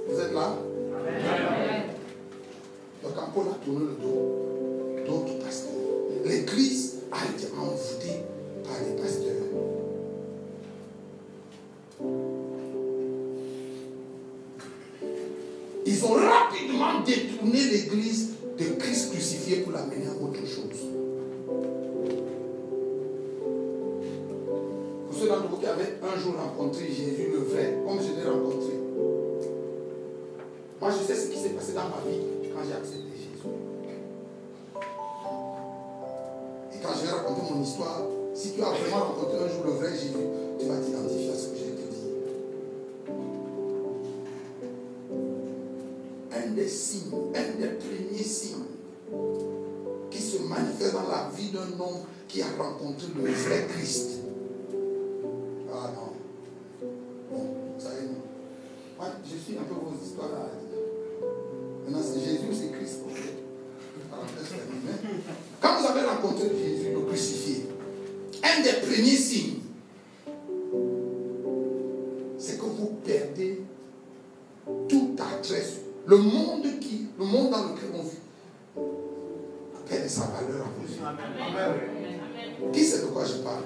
Vous êtes là? Donc quand Paul a tourné le dos, d'autres pasteurs. L'église a été envoûtée par les pasteurs. Ils ont rapidement détourné l'église de Christ crucifié pour l'amener à autre chose. Pour ceux d'entre vous qui avaient un jour rencontré Jésus le vrai, comme je l'ai rencontré, moi je sais ce qui s'est passé dans ma vie quand j'ai accepté Jésus. Et quand je vais raconter mon histoire, si tu as vraiment rencontré un jour le vrai Jésus, tu vas t'identifier à ce que j'ai te dit. Un des signes, un des premiers signes qui se manifeste dans la vie d'un homme qui a rencontré le vrai Christ. Ah non. Bon, vous savez, non. Moi, je suis un peu vos histoires là. Maintenant, c'est Jésus ou c'est Christ. Quand vous avez rencontré Jésus, le crucifié, un des premiers signes, c'est que vous perdez tout attrait. Le monde dans lequel on vit perd sa valeur à vos yeux. Qui sait de quoi je parle?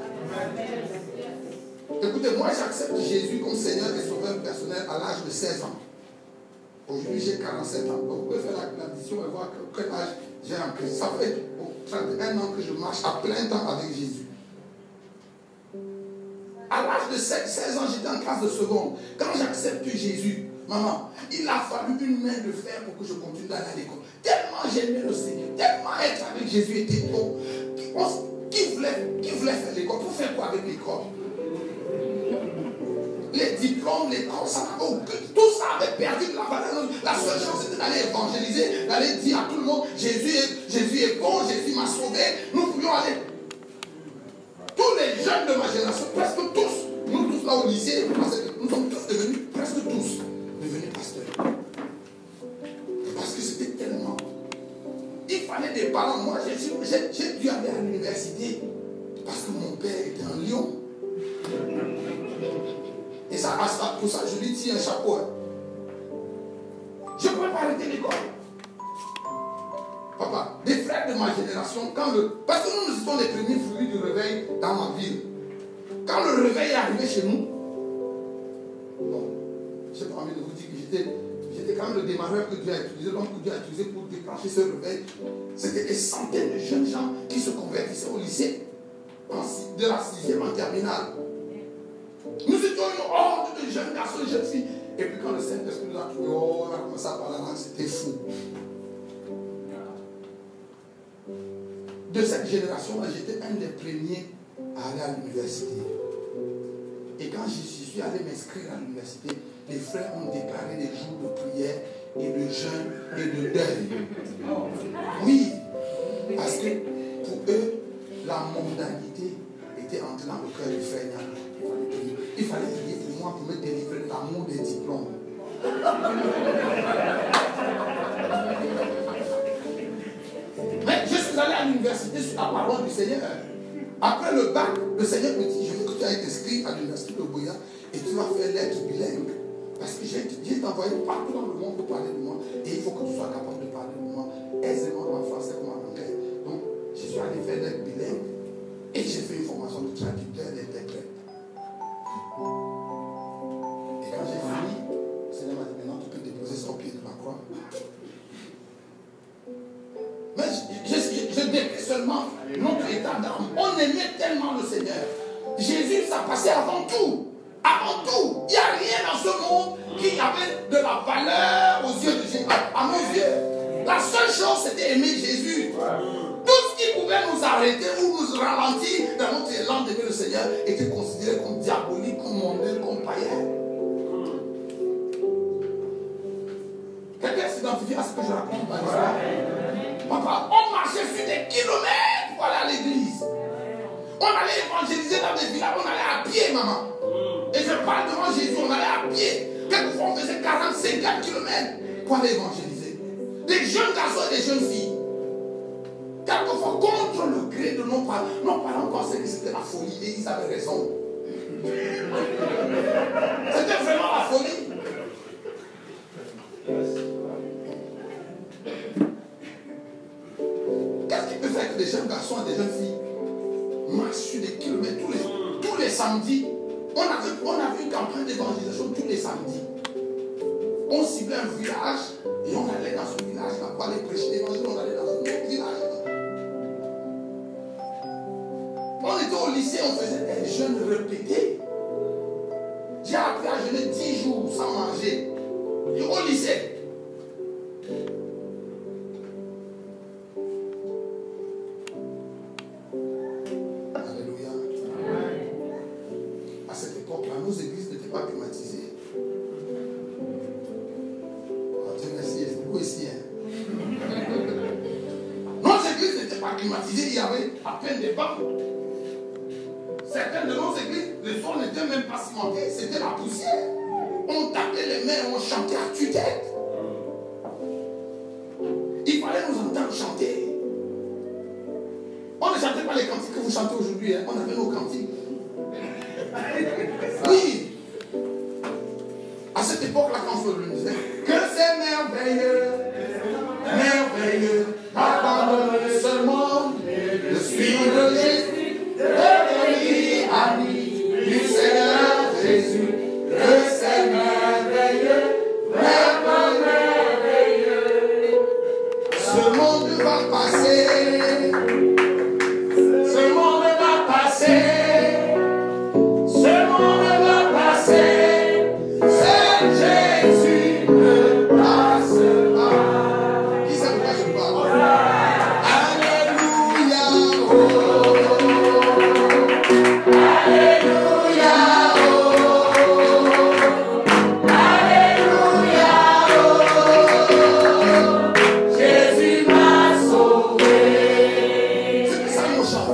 Écoutez, moi j'accepte Jésus comme Seigneur et Sauveur personnel à l'âge de 16 ans. Aujourd'hui j'ai 47 ans. Donc vous pouvez faire l'addition et voir quel âge j'ai en Christ. Ça fait 31 ans que je marche à plein temps avec Jésus. À l'âge de 16 ans, j'étais en classe de seconde. Quand j'accepte Jésus, maman, il a fallu une main de fer pour que je continue d'aller à l'école. Tellement j'aimais le Seigneur, tellement être avec Jésus était bon. Qui voulait faire l'école? Pour faire quoi avec l'école? Les diplômes, les cours, tout ça avait perdu de la valeur. La seule chose c'était d'aller évangéliser, d'aller dire à tout le monde, Jésus est bon, Jésus m'a sauvé, nous pouvions aller. Tous les jeunes de ma génération, presque tous, nous tous là au lycée, nous sommes tous devenus, presque tous, devenus pasteurs. Parce que c'était tellement. Il fallait des parents. Moi, j'ai dû aller à l'université parce que mon père était un lion. Et ça, pour ça, je lui tire un chapeau. Hein. Je ne pouvais pas arrêter l'école. Papa, des frères de ma génération, parce que nous étions les premiers fruits du réveil dans ma ville. Quand le réveil est arrivé chez nous, bon, je n'ai pas envie de vous dire que j'étais quand même le démarreur que Dieu a utilisé, l'homme que Dieu a utilisé pour déclencher ce réveil. C'était des centaines de jeunes gens qui se convertissaient au lycée, de la 6e en terminale. Nous étions une horde de jeunes garçons et jeunes filles. Et puis quand le Saint-Esprit nous a trouvé, on a commencé à parler là, c'était fou. De cette génération-là, j'étais un des premiers à aller à l'université. Et quand je suis allé m'inscrire à l'université, les frères ont déclaré des jours de prière et de jeûne et de deuil. Oui, parce que pour eux, la mondanité était entrée dans le cœur du frère. Il fallait prier pour moi pour me délivrer de l'amour des diplômes. Mais je suis allé à l'université sur la parole du Seigneur. Après le bac, le Seigneur me dit, je veux que tu ailles t'inscrire à l'université de Boya et tu vas faire lettres bilingues. Parce que j'ai envoyé partout dans le monde pour parler de moi. Et il faut que tu sois capable de parler de moi aisément en français comme en anglais. Donc, je suis allé faire lettres bilingues et j'ai fait une formation de traducteur et d'interprète. Et quand j'ai fini, le Seigneur m'a dit, maintenant tu peux déposer son pied de la croix. Mais je décris seulement notre état d'âme. On aimait tellement le Seigneur. Jésus, ça passait avant tout. Avant tout. Il n'y a rien dans ce monde qui avait de la valeur aux yeux de Jésus. À nos yeux. La seule chose, c'était aimer Jésus. Tout ce qui pouvait nous arrêter ou nous ralentir dans notre élan d'aimer le Seigneur était considéré comme diabolique, comme mondain, comme païen. Quelqu'un s'identifie à ce que je raconte dans l'histoire? Papa, on marchait sur des kilomètres pour aller à l'église. On allait évangéliser dans des villages, on allait à pied, maman. Et je parle devant Jésus, on allait à pied. Quelquefois, on faisait 40-50 kilomètres pour aller évangéliser. Des jeunes garçons et des jeunes filles. Quelquefois, contre le gré de nos parents pensaient que c'était la folie et ils avaient raison. C'était vraiment la folie. Qu'est-ce qui peut faire que des jeunes garçons et des jeunes filles marchent sur des kilomètres tous les samedis? On avait une campagne d'évangélisation tous les samedis. On ciblait un village et on allait dans ce village là pour aller prêcher l'évangile. On allait dans un autre village. On était au lycée, on faisait des jeûnes répétés. J'ai appris à jeûner 10 jours sans manger. Et au lycée. Nos églises n'étaient pas climatisées. Oh, Dieu merci, vous ici. Nos églises n'étaient pas climatisées, il y avait à peine des bancs. Certaines de nos églises, le sol n'était même pas cimenté, c'était la poussière. On tapait les mains, on chantait à tue-tête. Il fallait nous entendre chanter. On ne chantait pas les cantiques que vous chantez aujourd'hui. Hein. On avait nos cantiques. Oui. À cette époque-là, quand on le disait, que c'est merveilleux, merveilleux, abandonner seulement, de suivre Jésus, de venir ami du Seigneur Jésus, que c'est merveilleux, merveilleux. Ce monde va passer, ce monde va passer, ce monde va passer. Jésus ne passe pas. Qui sait pourquoi je parle? Alléluia, oh. Alléluia, oh. Alléluia, oh. Jésus m'a sauvé. C'est ça mon chant.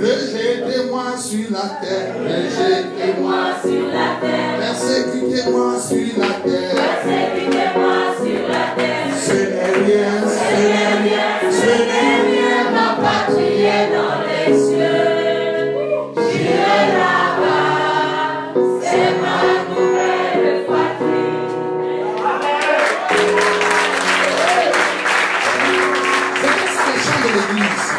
Rejetez-moi sur la terre. Rejetez-moi sur la terre. Persécutez-moi sur la terre. Persécutez-moi sur la terre. Ce n'est rien, ce n'est rien, ce n'est rien. Ma patrie est dans les cieux. J'irai là-bas. C'est ma nouvelle patrie. C'est ça les chants de l'église.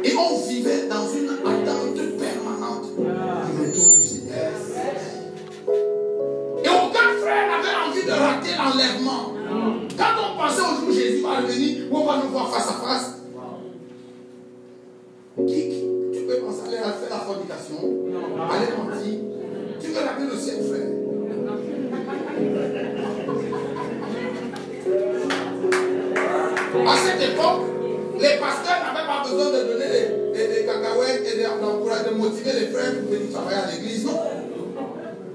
Et on vivait dans une attente permanente du retour du Seigneur. Et aucun frère n'avait envie de rater l'enlèvement. Quand on pensait au jour où Jésus va revenir, où on va nous voir face à face, tu peux penser aller faire la fornication, aller mentir, tu veux rater le ciel, frère. À cette époque, les pasteurs n'avaient pas besoin de donner des cacahuètes et de motiver les frères pour venir travailler à l'église. Non.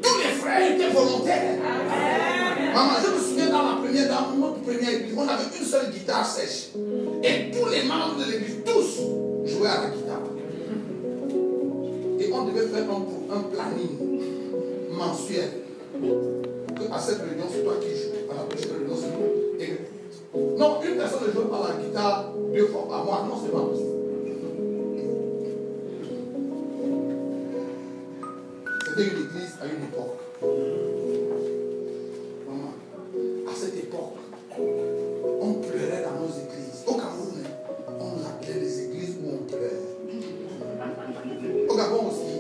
Tous les frères étaient volontaires. Maman, je me souviens dans notre première église, on avait une seule guitare sèche. Et tous les membres de l'église, tous, jouaient à la guitare. Et on devait faire un planning mensuel. Que à cette réunion, c'est toi qui joues. À la prochaine réunion, c'est nous. Non, une personne ne joue pas la guitare 2 fois par mois. Non, c'est pas possible. C'était une église à une époque. Maman, à cette époque, on pleurait dans nos églises. Au Cameroun, on appelait les églises où on pleurait. Au Gabon aussi.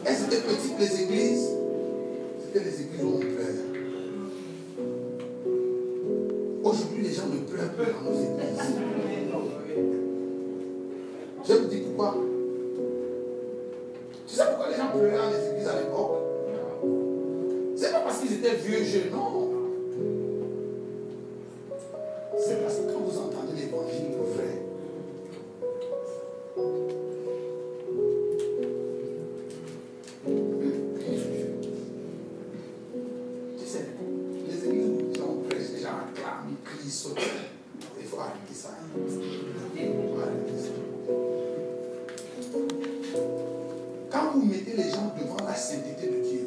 Elles étaient petites, les églises. C'était les églises où on pleurait. Aujourd'hui, les gens ne pleurent plus dans nos églises. Je vous dis pourquoi. Tu sais pourquoi les gens pleuraient dans les églises à l'époque? C'est pas parce qu'ils étaient vieux jeux, non. C'est parce que quand vous entendez l'évangile, le vrai, tu sais, les églises où les gens prêchent, les gens acclament, ils crient, sautent. Il faut arrêter ça. Il faut arrêter ça. Quand vous mettez les gens devant la sainteté de Dieu,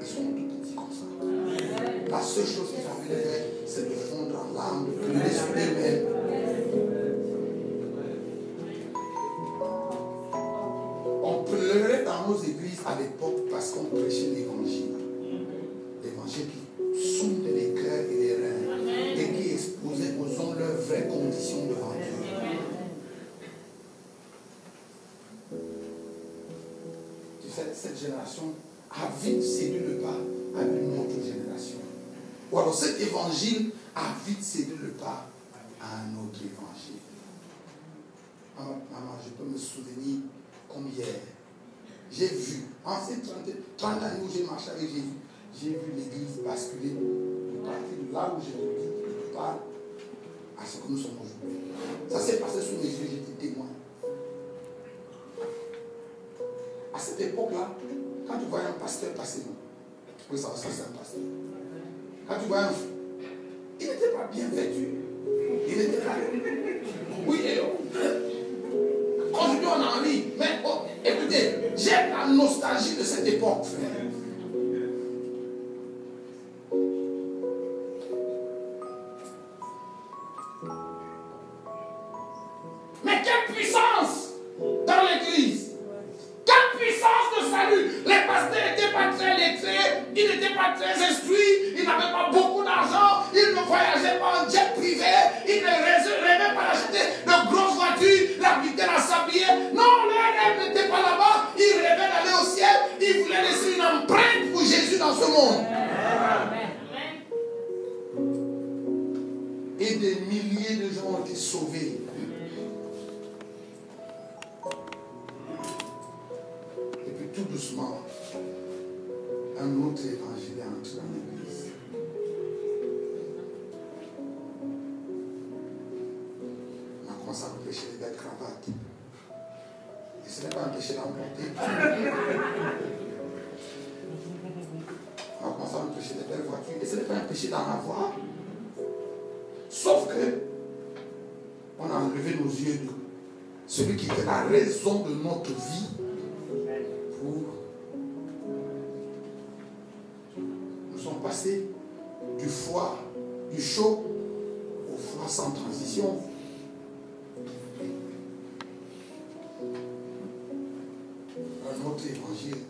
ils sont tout petits comme ça. La seule chose qu'ils ont envie de faire, c'est de fondre en l'âme, de pleurer sur eux-mêmes. On pleurait dans nos églises à l'époque parce qu'on prêchait l'évangile. L'évangile qui sonde les cœurs et les reins et qui exposait aux hommes leurs vraies conditions devant Dieu. Tu sais, cette génération a vite cédé le pas à une autre génération. Ou alors cet évangile a vite cédé le pas à un autre évangile. Maman, je peux me souvenir comme hier. J'ai vu, en ces 30 années où j'ai marché avec Jésus, j'ai vu l'église basculer de partir de là où j'ai vécu, de part à ce que nous sommes aujourd'hui. Ça s'est passé sous mes yeux, j'étais témoin. À cette époque-là, quand tu voyais un pasteur passer, tu peux savoir ça, c'est un pasteur. Quand tu voyais un fou, il n'était pas bien vêtu. Il n'était pas. Oui, et aujourd'hui on en rit. Mais oh, écoutez, j'ai la nostalgie de cette époque, frère. très instruit, il n'avait pas beaucoup d'argent, il ne voyageait pas en jet privé, il ne rêvait pas d'acheter de grosses voitures, l'habiter à s'habiller. Non, le rêve n'était pas là-bas, il rêvait d'aller au ciel, il voulait laisser une empreinte pour Jésus dans ce monde. Et des milliers de gens ont été sauvés. Et puis tout doucement, un autre évangile est entré dans l'église. On a commencé à empêcher les belles cravates. Et ce n'est pas empêcher d'emporter. On a commencé à empêcher les belles voitures. Et ce n'est pas empêcher d'en avoir. Sauf que on a enlevé nos yeux de celui qui était la raison de notre vie pour nous sommes passés du foie, du chaud au foie sans transition. Un autre évangile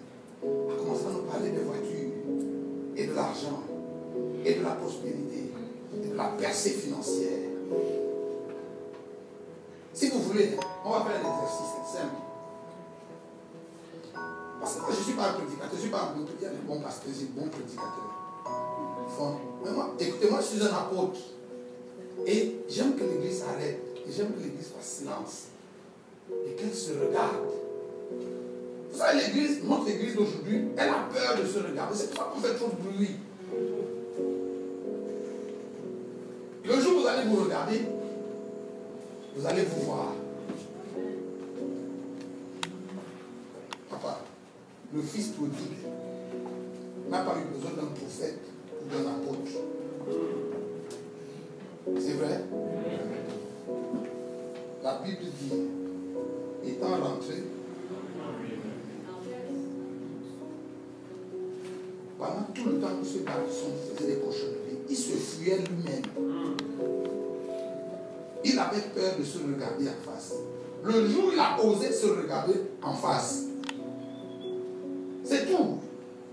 a commencé à nous parler des voitures et de l'argent et de la prospérité et de la percée financière. Si vous voulez, on va faire un exercice simple. Parce que moi, je ne suis pas un prédicateur, je ne suis pas un bon prédicateur, bon pasteur, je suis un bon prédicateur. Écoutez, moi, je suis un apôtre. Et j'aime que l'église arrête. Et j'aime que l'église fasse silence. Et qu'elle se regarde. Vous savez, l'église, notre église d'aujourd'hui, elle a peur de se regarder. C'est pour ça qu'on fait trop de bruit. Le jour où vous allez vous regarder, vous allez vous voir. Papa, le fils prodigue n'a pas eu besoin d'un prophète ou d'un apôtre. C'est vrai? La Bible dit, étant rentré, pendant tout le temps où ce garçon faisait des cochonneries, il se fuyait lui-même. Il avait peur de se regarder en face. Le jour où il a osé se regarder en face, c'est tout.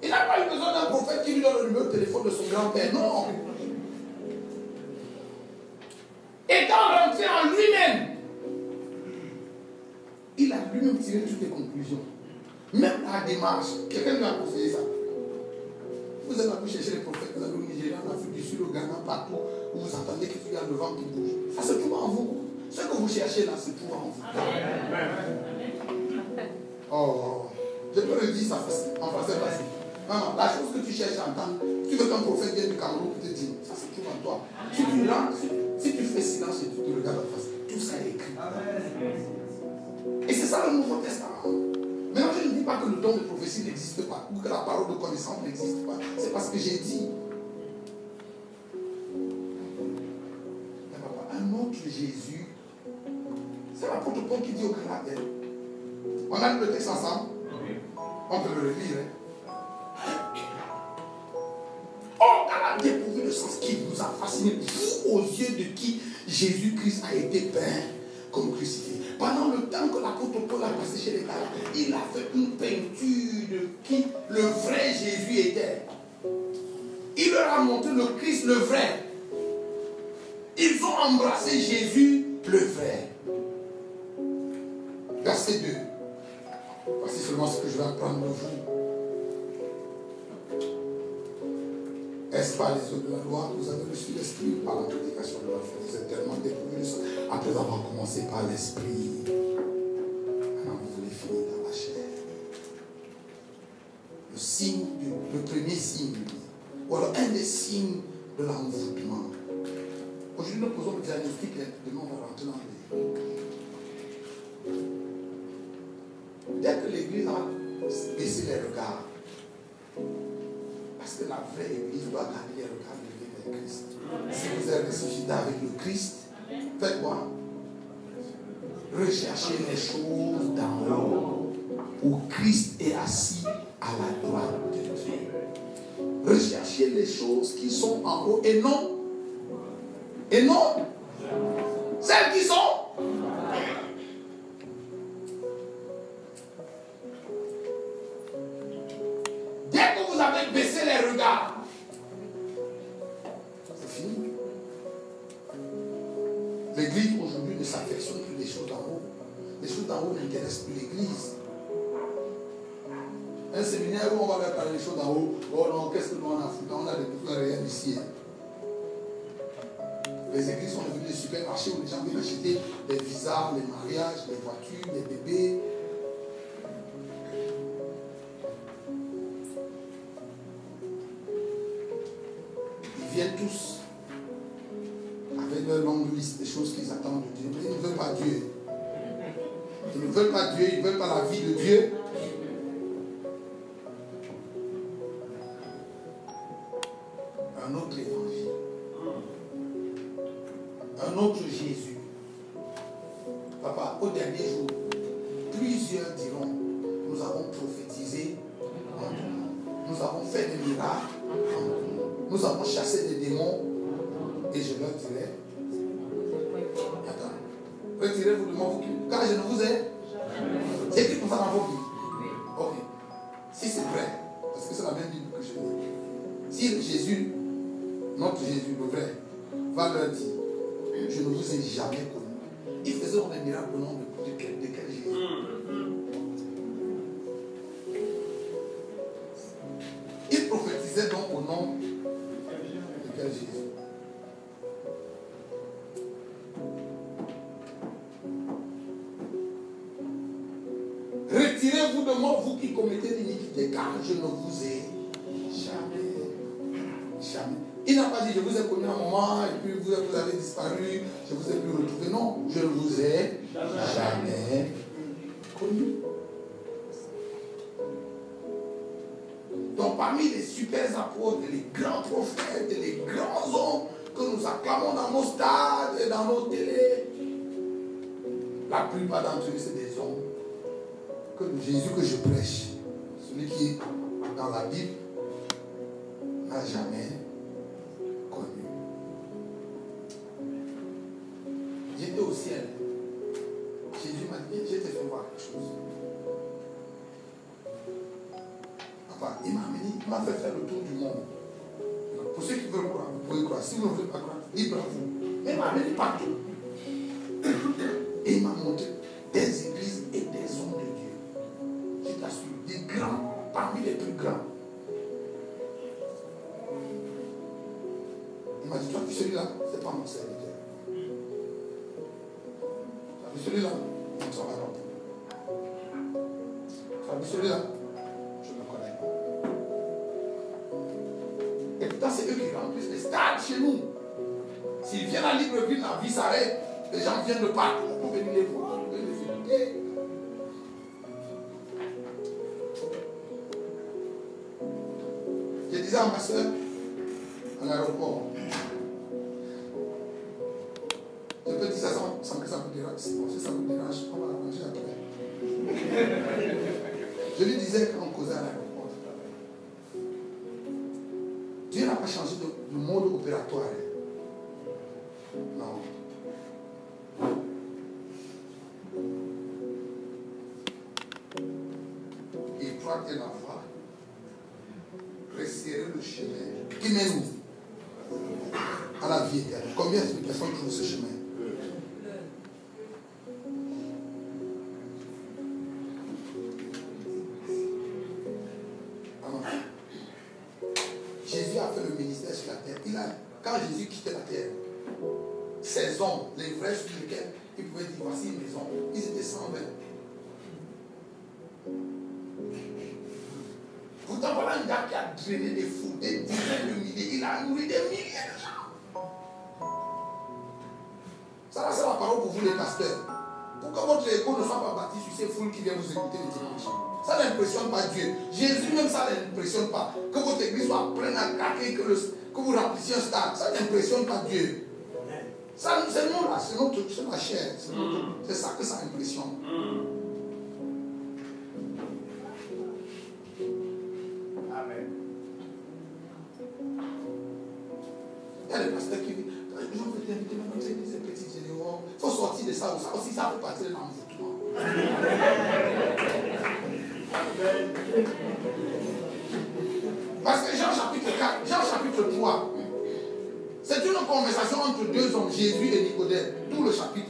Il n'a pas eu besoin d'un prophète qui lui donne le numéro de téléphone de son grand-père. Non. Étant rentré en lui-même, il a lui-même tiré toutes les conclusions. Même la démarche, quelqu'un lui a conseillé ça. Vous allez pu chercher les prophètes, vous allez au Nigeria, en Afrique du Sud, au Ghana, partout, où vous entendez qu'il y a le vent qui bouge. Ça se trouve en vous. Ce que vous cherchez là, se trouve en vous. Oh, je peux le dire ça en français facile. Non, la chose que tu cherches à entendre, tu veux qu'un prophète vienne du Cameroun pour te dire, ça se trouve en toi. Si tu rentres, si tu fais silence et tu te regardes en face, tout ça est écrit. Et c'est ça le Nouveau Testament. Maintenant, je ne dis pas que le don de prophétie n'existe pas, ou que la parole de connaissance n'existe pas. C'est parce que j'ai dit. Mais papa, un autre Jésus, c'est l'apôtre Paul qui dit au Galates. On a lu le texte ensemble. On peut le relire. Oh, Galates dépourvu de sens qui vous a fasciné, vous aux yeux de qui Jésus-Christ a été peint comme crucifié. Pendant le temps que l'apôtre Paul a passé chez les Galates, il a fait une peinture de qui le vrai Jésus était. Il leur a montré le Christ, le vrai. Ils ont embrassé Jésus, le vrai. Verset 2. Voici seulement ce que je vais apprendre de vous. Est-ce pas les eaux de la loi que vous avez reçu l'esprit par la prédication de la foi? Vous êtes tellement dépourvus de ça. Après avoir commencé par l'esprit, maintenant vous voulez finir dans la chair. Le signe, le premier signe, ou alors un des signes de l'envoûtement. Aujourd'hui, nous posons le diagnostic et demain on va rentrer dans les. Dès que l'église a baissé les regards, parce que la vraie église doit garder les regards levés vers Christ. Si vous êtes ressuscité avec le Christ, faites quoi? Recherchez les choses d'en haut, où Christ est assis à la droite de Dieu. Recherchez les choses qui sont en haut et non celles qui sont. Dès que vous avez baissé les regards, d'en haut n'intéressent plus l'église. Un séminaire où on va leur parler des choses d'en haut. Oh non, qu'est-ce que nous on a foutu? On a des besoins réels ici. Les églises sont devenues des supermarchés où les gens viennent acheter des visas, les mariages, les voitures, les bébés. Ils viennent tous avec leur longue liste des choses qu'ils attendent de Dieu. Mais ils ne veulent pas Dieu. Ils ne veulent pas Dieu, ils ne veulent pas la vie de Dieu. Un autre évangile. Un autre Jésus. Papa, au dernier jour, plusieurs diront, nous avons prophétisé en ton nom. Nous avons fait des miracles en ton nom. Nous avons chassé des démons. Et je leur dirai, attends, retirez-vous de moi, quand je ne vous ai, c'est écrit comme ça dans vos Bibles. Ok. Si c'est vrai, parce que c'est la même Bible que je lis. Si Jésus, notre Jésus, le vrai, va leur dire, je ne vous ai jamais connu. Il faisait des miracles au nom de quel Jésus? Il prophétisait donc au nom de quel Jésus? Retirez-vous de moi, vous qui commettez l'iniquité, car je ne vous ai jamais. Il n'a pas dit, je vous ai connu un moment, et puis vous avez disparu, je vous ai plus retrouvé. Non, je ne vous ai jamais connu. Donc parmi les super apôtres, les grands prophètes, et les grands hommes que nous acclamons dans nos stades et dans nos télés, la plupart d'entre eux, c'est des hommes que Jésus que je prêche, celui qui est dans la Bible, n'a jamais connu. J'étais au ciel. Jésus m'a dit, je t'ai fait voir quelque chose. Enfin, il m'a amené, il m'a fait faire le tour du monde. Pour ceux qui veulent croire, vous pouvez croire. Si vous ne voulez pas croire, libre à vous. Mais il m'a amené partout. Et il m'a montré des églises et des hommes de Dieu. Je t'assure, des grands, parmi les plus grands. Il m'a dit, toi, celui-là, c'est pas mon serviteur. Tu as vu celui-là, on s'en va pas. Tu as vu celui-là, je ne le connais pas. Et pourtant, c'est eux qui remplissent les stades chez nous. S'ils viennent à Libreville, la vie s'arrête. Les gens viennent de partout pour venir les voir, pour venir les féliciter. Je disais à ma soeur, à l'aéroport, je peux dire ça sans que ça vous dérange. Si ça vous dérange, on va l'arranger après. Je lui disais quand on causait à l'aéroport, Dieu n'a pas changé de mode opératoire. Non. Étroite est la voie, resserrer le chemin qui mène à la vie éternelle. Combien de personnes trouvent ce chemin? Jésus a fait le ministère sur la terre. Quand Jésus quittait la terre, ces hommes, les vrais sur lesquels il pouvait dire voici une maison, ils étaient 120. Pourtant, voilà un gars qui a drainé des fous, des dizaines de milliers, il a nourri des milliers de gens. Ça, c'est la parole pour vous, les pasteurs. Pourquoi votre écho ne soit pas bâti sur ces foules qui viennent vous écouter les dimanches? Ça n'impressionne pas Dieu. Jésus, même ça n'impressionne pas. Que votre église soit pleine à craquer, que vous remplissiez un stade, ça n'impressionne pas Dieu. Ça, c'est nous là, c'est la chair. C'est ça que ça impressionne. Amen. Il y a des pasteurs qui disent, les gens veulent t'inviter dans notre église, ces petits généraux. Il faut sortir de ça aussi, ça peut partir dans l'envoûtement. Parce que Jean chapitre 4, Jean chapitre 3, c'est une conversation entre deux hommes, Jésus et Nicodème, tout le chapitre.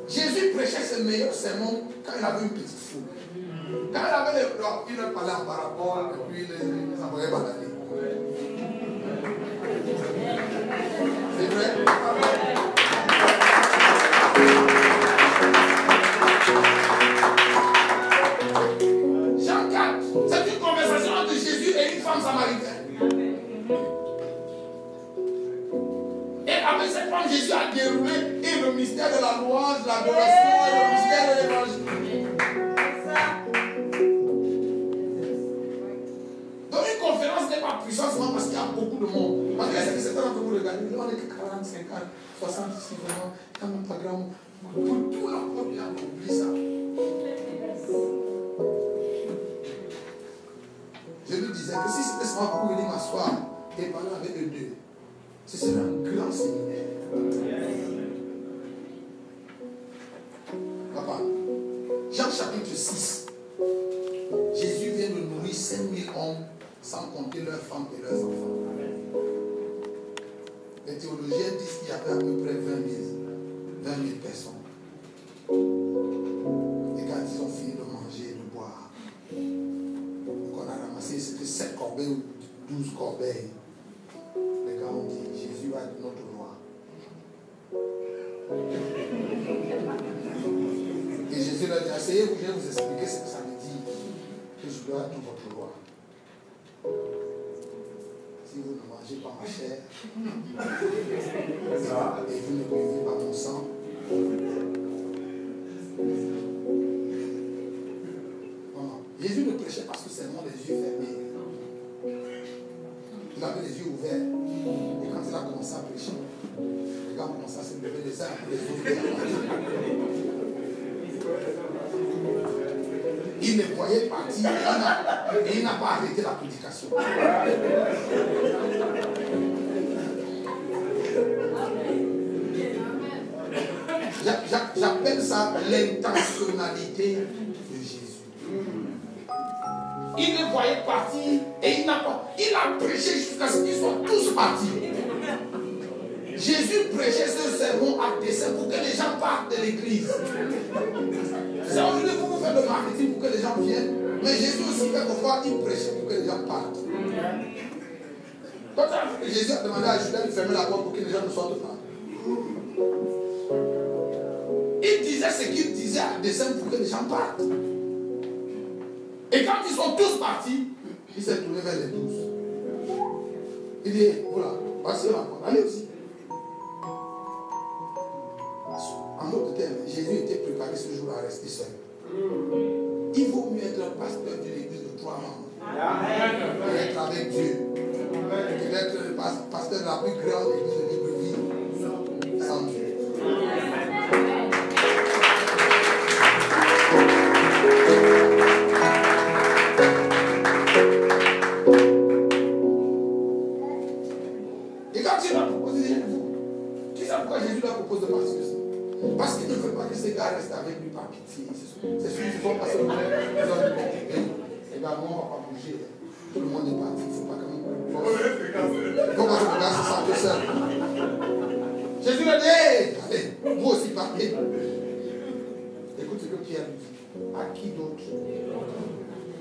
Jésus Jésus prêchait ses meilleurs sermons quand il avait une petite foule. Quand il avait il parlait en parabole et puis il les envoyait balader. C'est vrai? Jean 4, c'est une conversation entre Jésus et une femme samaritaine. Et avec cette femme, Jésus a déroulé et le mystère de la louange, de l'adoration et le mystère de l'évangile. Donc une conférence n'est pas puissante seulement parce qu'il y a beaucoup de monde. Parce que certains d'entre vous regardez, on est que 40, 50, 60, 60, vraiment, quand même pas grand. Pour tout la peuple, on oublie ça. Je lui disais que si c'était seulement pour venir m'asseoir et parler avec eux deux, ce serait un grand séminaire. Papa, Jean chapitre 6, Jésus vient de nourrir 5000 hommes sans compter leurs femmes et leurs enfants. Les théologiens disent qu'il y avait à peu près 20 000 personnes. Et quand ils ont fini de manger et de boire, donc on a ramassé, c'était 7 corbeilles ou 12 corbeilles. Les gars ont dit, Jésus va être notre roi. Et Jésus leur dit, asseyez-vous, je vais vous expliquer ce que ça veut dire, que je dois être votre roi. Si vous ne mangez pas ma chair, et vous ne buvez pas mon sang, non. Jésus ne prêchait pas seulement les yeux fermés. Il avait les yeux ouverts. Et quand il a commencé à prêcher, les gars ont commencé à se lever les uns les autres. Il me voyait partir et il n'a pas arrêté la prédication. J'appelle ça l'intentionnalité de Jésus. Il les voyait partir et il a prêché jusqu'à ce qu'ils soient tous partis. Jésus prêchait ce sermon à dessein pour que les gens partent de l'église. C'est aujourd'hui pour vous faire le marketing pour que les gens viennent. Mais Jésus aussi, quelquefois, il prêchait pour que les gens partent. Quand Jésus a demandé à Judas de fermer la porte pour que les gens ne sortent pas. Il disait ce qu'il disait à dessein pour que les gens partent. Et quand ils sont tous partis, il s'est tourné vers les 12. Il dit, voilà, voici la porte, allez aussi. En d'autres termes, Jésus était préparé ce jour à rester seul. Il vaut mieux être un pasteur d'une église de 3 membres. Et être avec Dieu. Que d'être le pasteur de la plus grande église de Libreville sans Dieu. Et quand il a proposé, tu sais pourquoi Jésus lui a proposé de partir? Parce qu'il ne veut pas que ces gars restent avec lui par pitié. C'est sûr qu'ils vont passer le temps. Ils ont dit, bon, les gars, nous, on ne va pas bouger. Tout le monde est parti. Il ne faut pas quand même. Comment ce gars se sent seul? Jésus a dit, allez, vous aussi partez. Écoute ce que Pierre lui dit. À qui d'autre?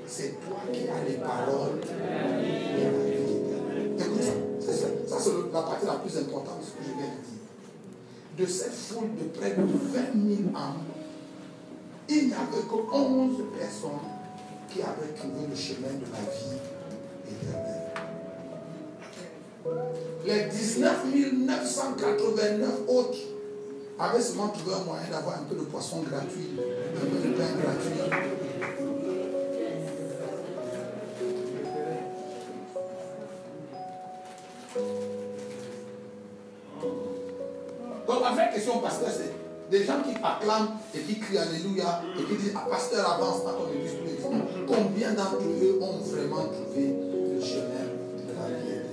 C'est toi qui as les paroles de la vie. Écoute ça. Ça, c'est la partie la plus importante de ce que je viens de dire. De cette foule de près de 20 000 âmes, il n'y avait que 11 personnes qui avaient trouvé le chemin de la vie éternelle. Les 19 989 autres avaient seulement trouvé un moyen d'avoir un peu de poisson gratuit, un peu de pain gratuit. Donc la vraie question, pasteur, c'est des gens qui acclament et qui crient Alléluia et qui disent, ah, pasteur, avance à ton église tous les dimanches. Combien d'entre eux ont vraiment trouvé le chemin de la vie éternelle?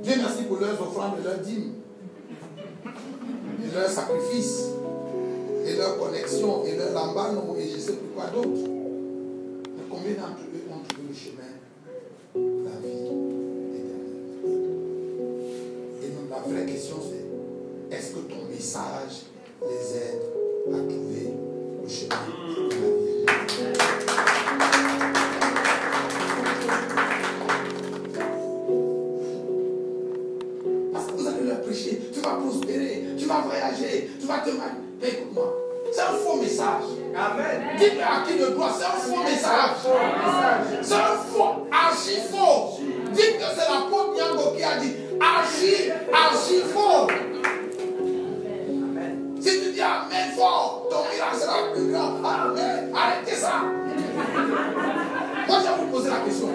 Dieu merci pour leurs offrandes et leurs dîmes, et leurs sacrifices, et leurs connexions, et leurs lambanos, et je ne sais plus quoi d'autre. Mais combien d'entre eux ont trouvé le chemin de la vie éternelle? Et donc la vraie question c'est, est-ce l'apprentissage les aide à trouver le chemin de la vie. Parce que vous allez leur prêcher, tu vas prospérer, tu vas voyager, tu vas te marier. Mais écoute-moi, c'est un faux message. Amen. Dis-le à qui le doit, c'est un faux message. C'est un faux, archi faux. Dites que c'est l'apôtre Nyango qui a dit archi faux. Si tu dis amen fort, ton miracle sera plus grand. Amen. Arrêtez ça. Moi, je vais vous poser la question.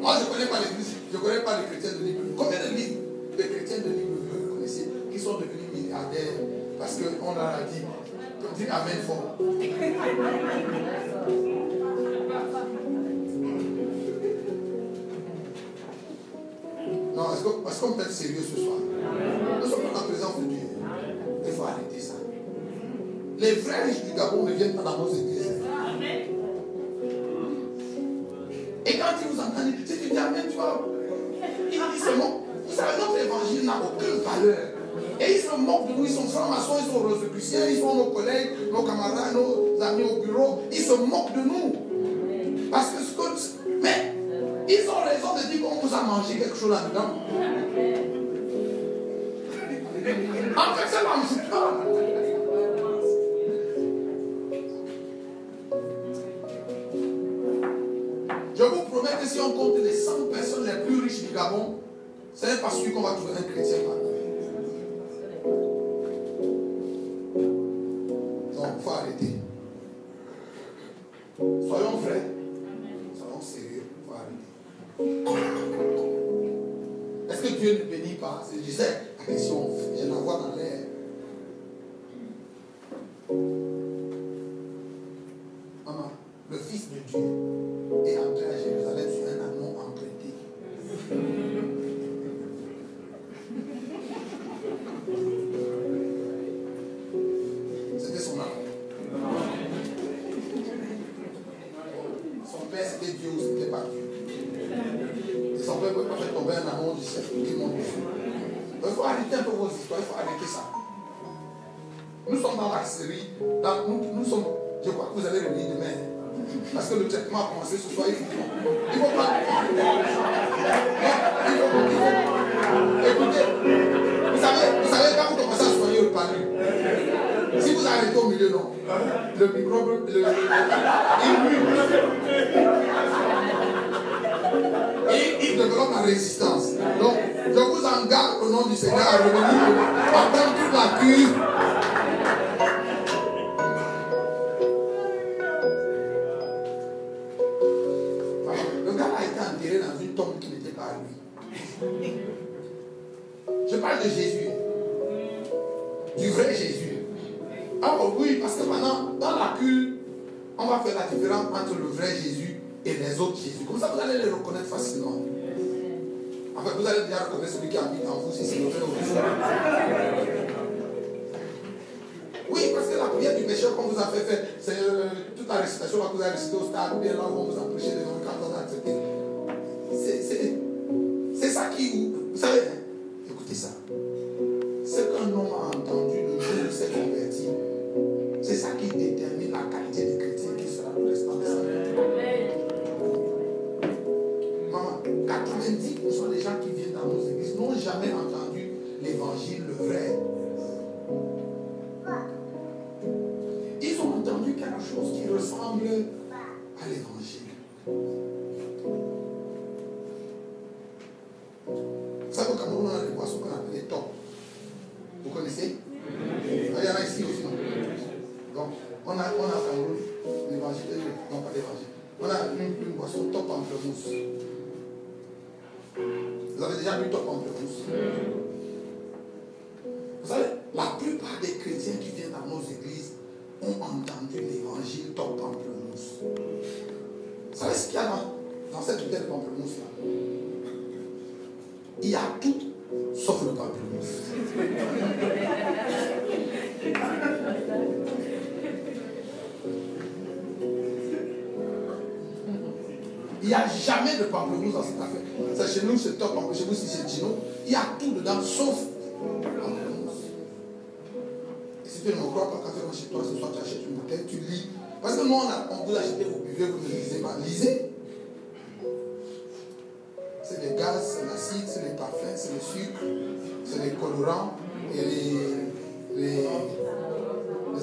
Moi, je ne connais pas l'église, je ne connais pas les chrétiens de Libreville. Combien de chrétiens de Libreville vous connaissez qui sont devenus milliardaires parce qu'on leur a dit, dis amen fort. Non, est-ce qu'on peut être sérieux ce soir? Nous sommes dans la présence de Dieu. Il faut arrêter ça. Les vrais riches du Gabon ne viennent pas dans nos églises. Et quand ils vous entendent, si tu dis amen, tu vois, ils disent seulement, vous savez, notre évangile n'a aucune valeur. Et ils se moquent de nous, ils sont francs-maçons, ils sont rosicruciens, ils sont nos collègues, nos camarades, nos amis au bureau, ils se moquent de nous. Parce que mais ils ont raison de dire qu'on vous a mangé quelque chose là-dedans. En fait, c'est l'enjouement. Je vous promets que si on compte les 100 personnes les plus riches du Gabon, ce n'est pas sûr qu'on va trouver un chrétien parmi. Donc, il faut arrêter. Soyons vrais. Soyons sérieux. Il faut arrêter. Est-ce que Dieu ne bénit pas? Je disais, la question, je la vois dans l'air. Maman, le Fils de Dieu est entré à Jérusalem sur un avion emprunté. C'était son âme. Son père c'était Dieu ou c'était pas Dieu. Et son père ne pouvait pas faire tomber un amour du ciel qui monte dessus. Il faut arrêter un peu vos histoires, il faut arrêter ça. Nous sommes dans la série, nous sommes, je crois que vous allez revenir demain. Parce que le traitement a commencé ce soir, il faut pas. Écoutez, vous savez quand vous commencez à soigner le palu, si vous arrêtez au milieu, non, le microbe, il et il développe la résistance. Donc, je vous engage au nom du Seigneur à revenir, à prendre toute la cure. Le gars a été enterré dans une tombe qui n'était pas à lui. Je parle de Jésus. Du vrai Jésus. Alors oui, parce que maintenant, dans la cure, on va faire la différence entre le vrai Jésus et les autres Jésus. Comme ça, vous allez les reconnaître facilement. En fait, vous allez déjà reconnaître celui qui habite en vous, si c'est le vrai ou le Oui, parce que la prière du pécheur qu'on vous a fait faire, c'est toute la récitation que vous avez récité au stade, bien là où on vous a prêché des noms quand on a accepté. C'est ça qui, vous savez, écoutez ça. Ce qu'un homme a entendu le jour où il s'est converti, c'est ça qui détermine la qualité de chrétien qui sera le restant de sa vie. Maman, 90% des gens qui viennent dans nos églises n'ont jamais entendu l'évangile, le vrai. Ils ont entendu quelque chose qui ressemble à l'évangile. Vous savez, au Cameroun, on a des boissons qu'on appelle les top. Vous connaissez? Il y en a ici aussi, non? Donc, on a au Cameroun l'évangile, non pas l'évangile. On a une boisson top pamplemousse. Vous avez déjà vu top pamplemousse? Vous savez, la plupart des chrétiens qui viennent dans nos églises ont entendu l'évangile top pamplemousse. Vous savez ce qu'il y a dans cette bouteille de pamplemousse-là? Il y a tout sauf le pamplemousse. Il n'y a jamais de pamplemousse dans cette affaire. C'est chez nous, c'est top pamplemousse. Chez vous, si c'est Gino, il y a tout dedans sauf pamplemousse. Si tu ne me crois pas, quand tu rentres chez toi, ce soir, tu achètes une bouteille, tu lis. Parce que nous, on vous achète, vous buvez, vous ne lisez pas. Lisez. C'est les gaz, c'est l'acide, c'est les parfums, c'est le sucre, c'est les colorants et les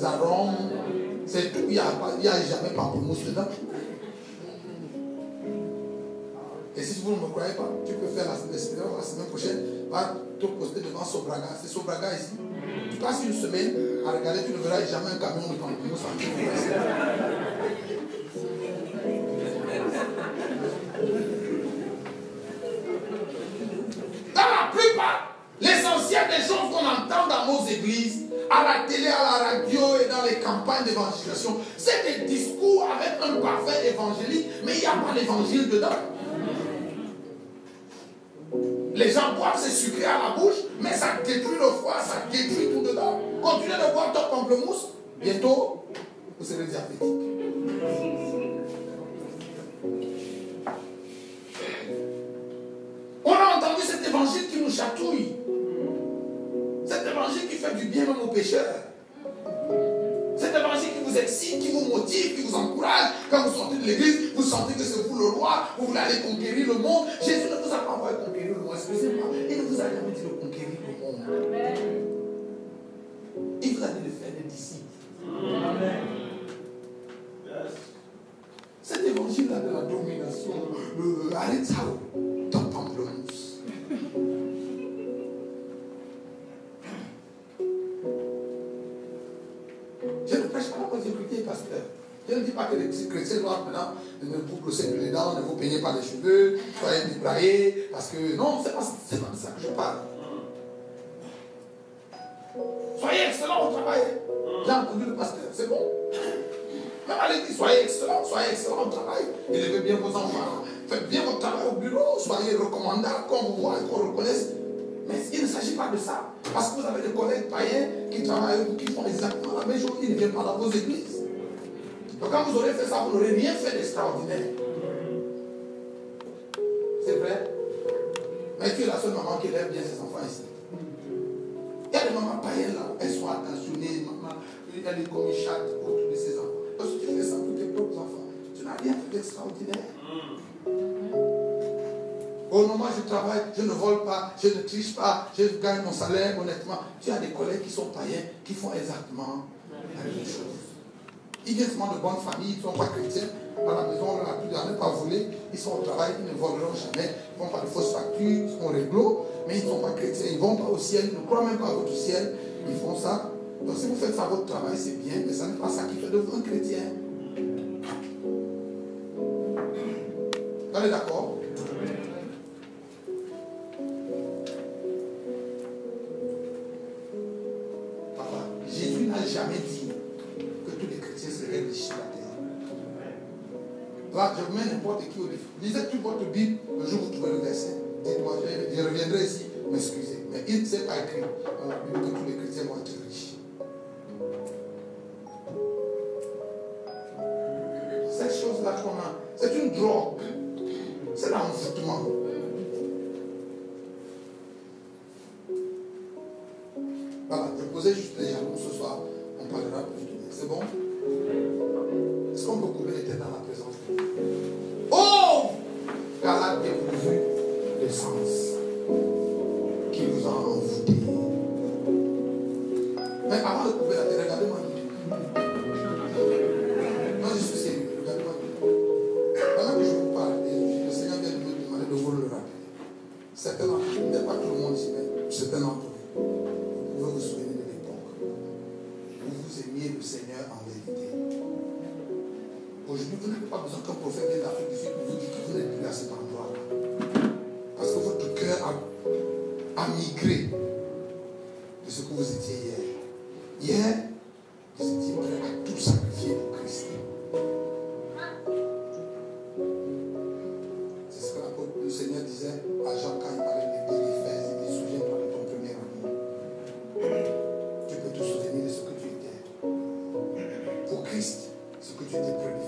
arômes. C'est tout. Il n'y a jamais pamplemousse dedans. Et si vous ne me croyez pas, tu peux faire l'expérience la semaine prochaine. Va te poster devant Sobraga. C'est Sobraga ici. Tu passes une semaine à regarder, tu ne verras jamais un camion de pamplemousse en train. Dans la plupart, l'essentiel des choses qu'on entend dans nos églises, à la télé, à la radio et dans les campagnes d'évangélisation, c'est des discours avec un parfum évangélique, mais il n'y a pas l'évangile dedans. Les gens boivent, c'est sucré à la bouche, mais ça détruit le foie, ça détruit tout dedans. Continuez de boire ton pamplemousse, bientôt, vous serez diabétique. On a entendu cet évangile qui nous chatouille. Cet évangile qui fait du bien même aux pécheurs. Cet évangile qui vous excite, qui vous motive, qui vous encourage. Quand vous sortez de l'église, vous sentez que c'est vous le roi, vous voulez aller conquérir le monde. Jésus ne vous a pas envoyé conquérir le monde, excusez-moi. Il ne vous a jamais dit de conquérir le monde. Il vous a dit de faire des disciples. Amen. Cet évangile-là de la domination, arrête ça, ton pamplemousse. Je ne prêche pas la médiocrité, pasteur. Je ne dis pas que les chrétiens doivent maintenant ne vous brosser les dents, ne vous peignez pas les cheveux, soyez débraillés, parce que non, c'est pas de ça que je parle. Soyez excellents au travail. J'ai entendu le pasteur, c'est bon. Même à l'église, soyez excellents au travail. Élevez bien vos enfants, faites bien votre travail au bureau, soyez recommandables, qu'on vous voit et qu'on reconnaisse. Mais il ne s'agit pas de ça. Parce que vous avez des collègues païens qui travaillent ou qui font exactement la même chose, ils ne viennent pas dans vos églises. Donc quand vous aurez fait ça, vous n'aurez rien fait d'extraordinaire. C'est vrai. Mais tu es la seule maman qui élève bien ses enfants ici. Il y a des mamans païennes là, elles sont attentionnées, maman, il y a des commichats autour de ses enfants. Donc si tu fais ça pour tes propres enfants, tu n'as rien fait d'extraordinaire. Oh non, moi je travaille, je ne vole pas, je ne triche pas, je gagne mon salaire honnêtement. Tu as des collègues qui sont païens, qui font exactement la même chose. Ils viennent seulement de bonnes familles, ils ne sont pas chrétiens. À la maison, on leur a plus de pas volé, ils sont au travail, ils ne voleront jamais, ils ne font pas de fausses factures, ils sont réglo, mais ils ne sont pas chrétiens, ils ne vont pas au ciel, ils ne croient même pas à votre ciel, ils font ça. Donc si vous faites ça votre travail, c'est bien, mais ça n'est pas ça qui fait de vous un chrétien. Vous êtes d'accord? Jésus n'a jamais dit que tous les chrétiens seraient riches sur la terre. Là, je mets n'importe qui au défi. Lisez-tu votre Bible, le jour où vous trouvez le verset. Dites-moi, je reviendrai ici, m'excuser. Mais il ne s'est pas écrit dans la Bible que tous les chrétiens vont être riches. Cette chose-là qu'on a, c'est une drogue. C'est l'envoûtement. Voilà, je posais juste les jalons ce soir. On parlera plus de bien. C'est bon? Est-ce qu'on peut couper les têtes dans la présence de Dieu? Oh! Galate dépourvu de sens qui vous a envoûté. Mais avant de couper la tête, regardez-moi. Non, je suis sérieux. Regardez-moi. Pendant que je vous parle, le Seigneur vient de me demander de vous le rappeler. Certains d'entre vous, peut-être pas tout le monde ici, mais certains d'entre vous. Vous vous souvenez de l'époque où vous aimiez le Seigneur en vérité. Aujourd'hui, vous n'avez pas besoin qu'un prophète vienne d'Afrique du Sud pour vous dire que vous n'êtes plus à cet endroit-là. Parce que votre cœur a migré de ce que vous étiez hier. Hier, vous étiez prêt à tout sacrifier pour Christ. C'est ce que le Seigneur disait à Jean quand il parlait de l'église d'Éphèse. Il dit, souviens-toi de ton premier amour. Tu peux te souvenir de ce que tu étais. Pour Christ, ce que tu étais prêt de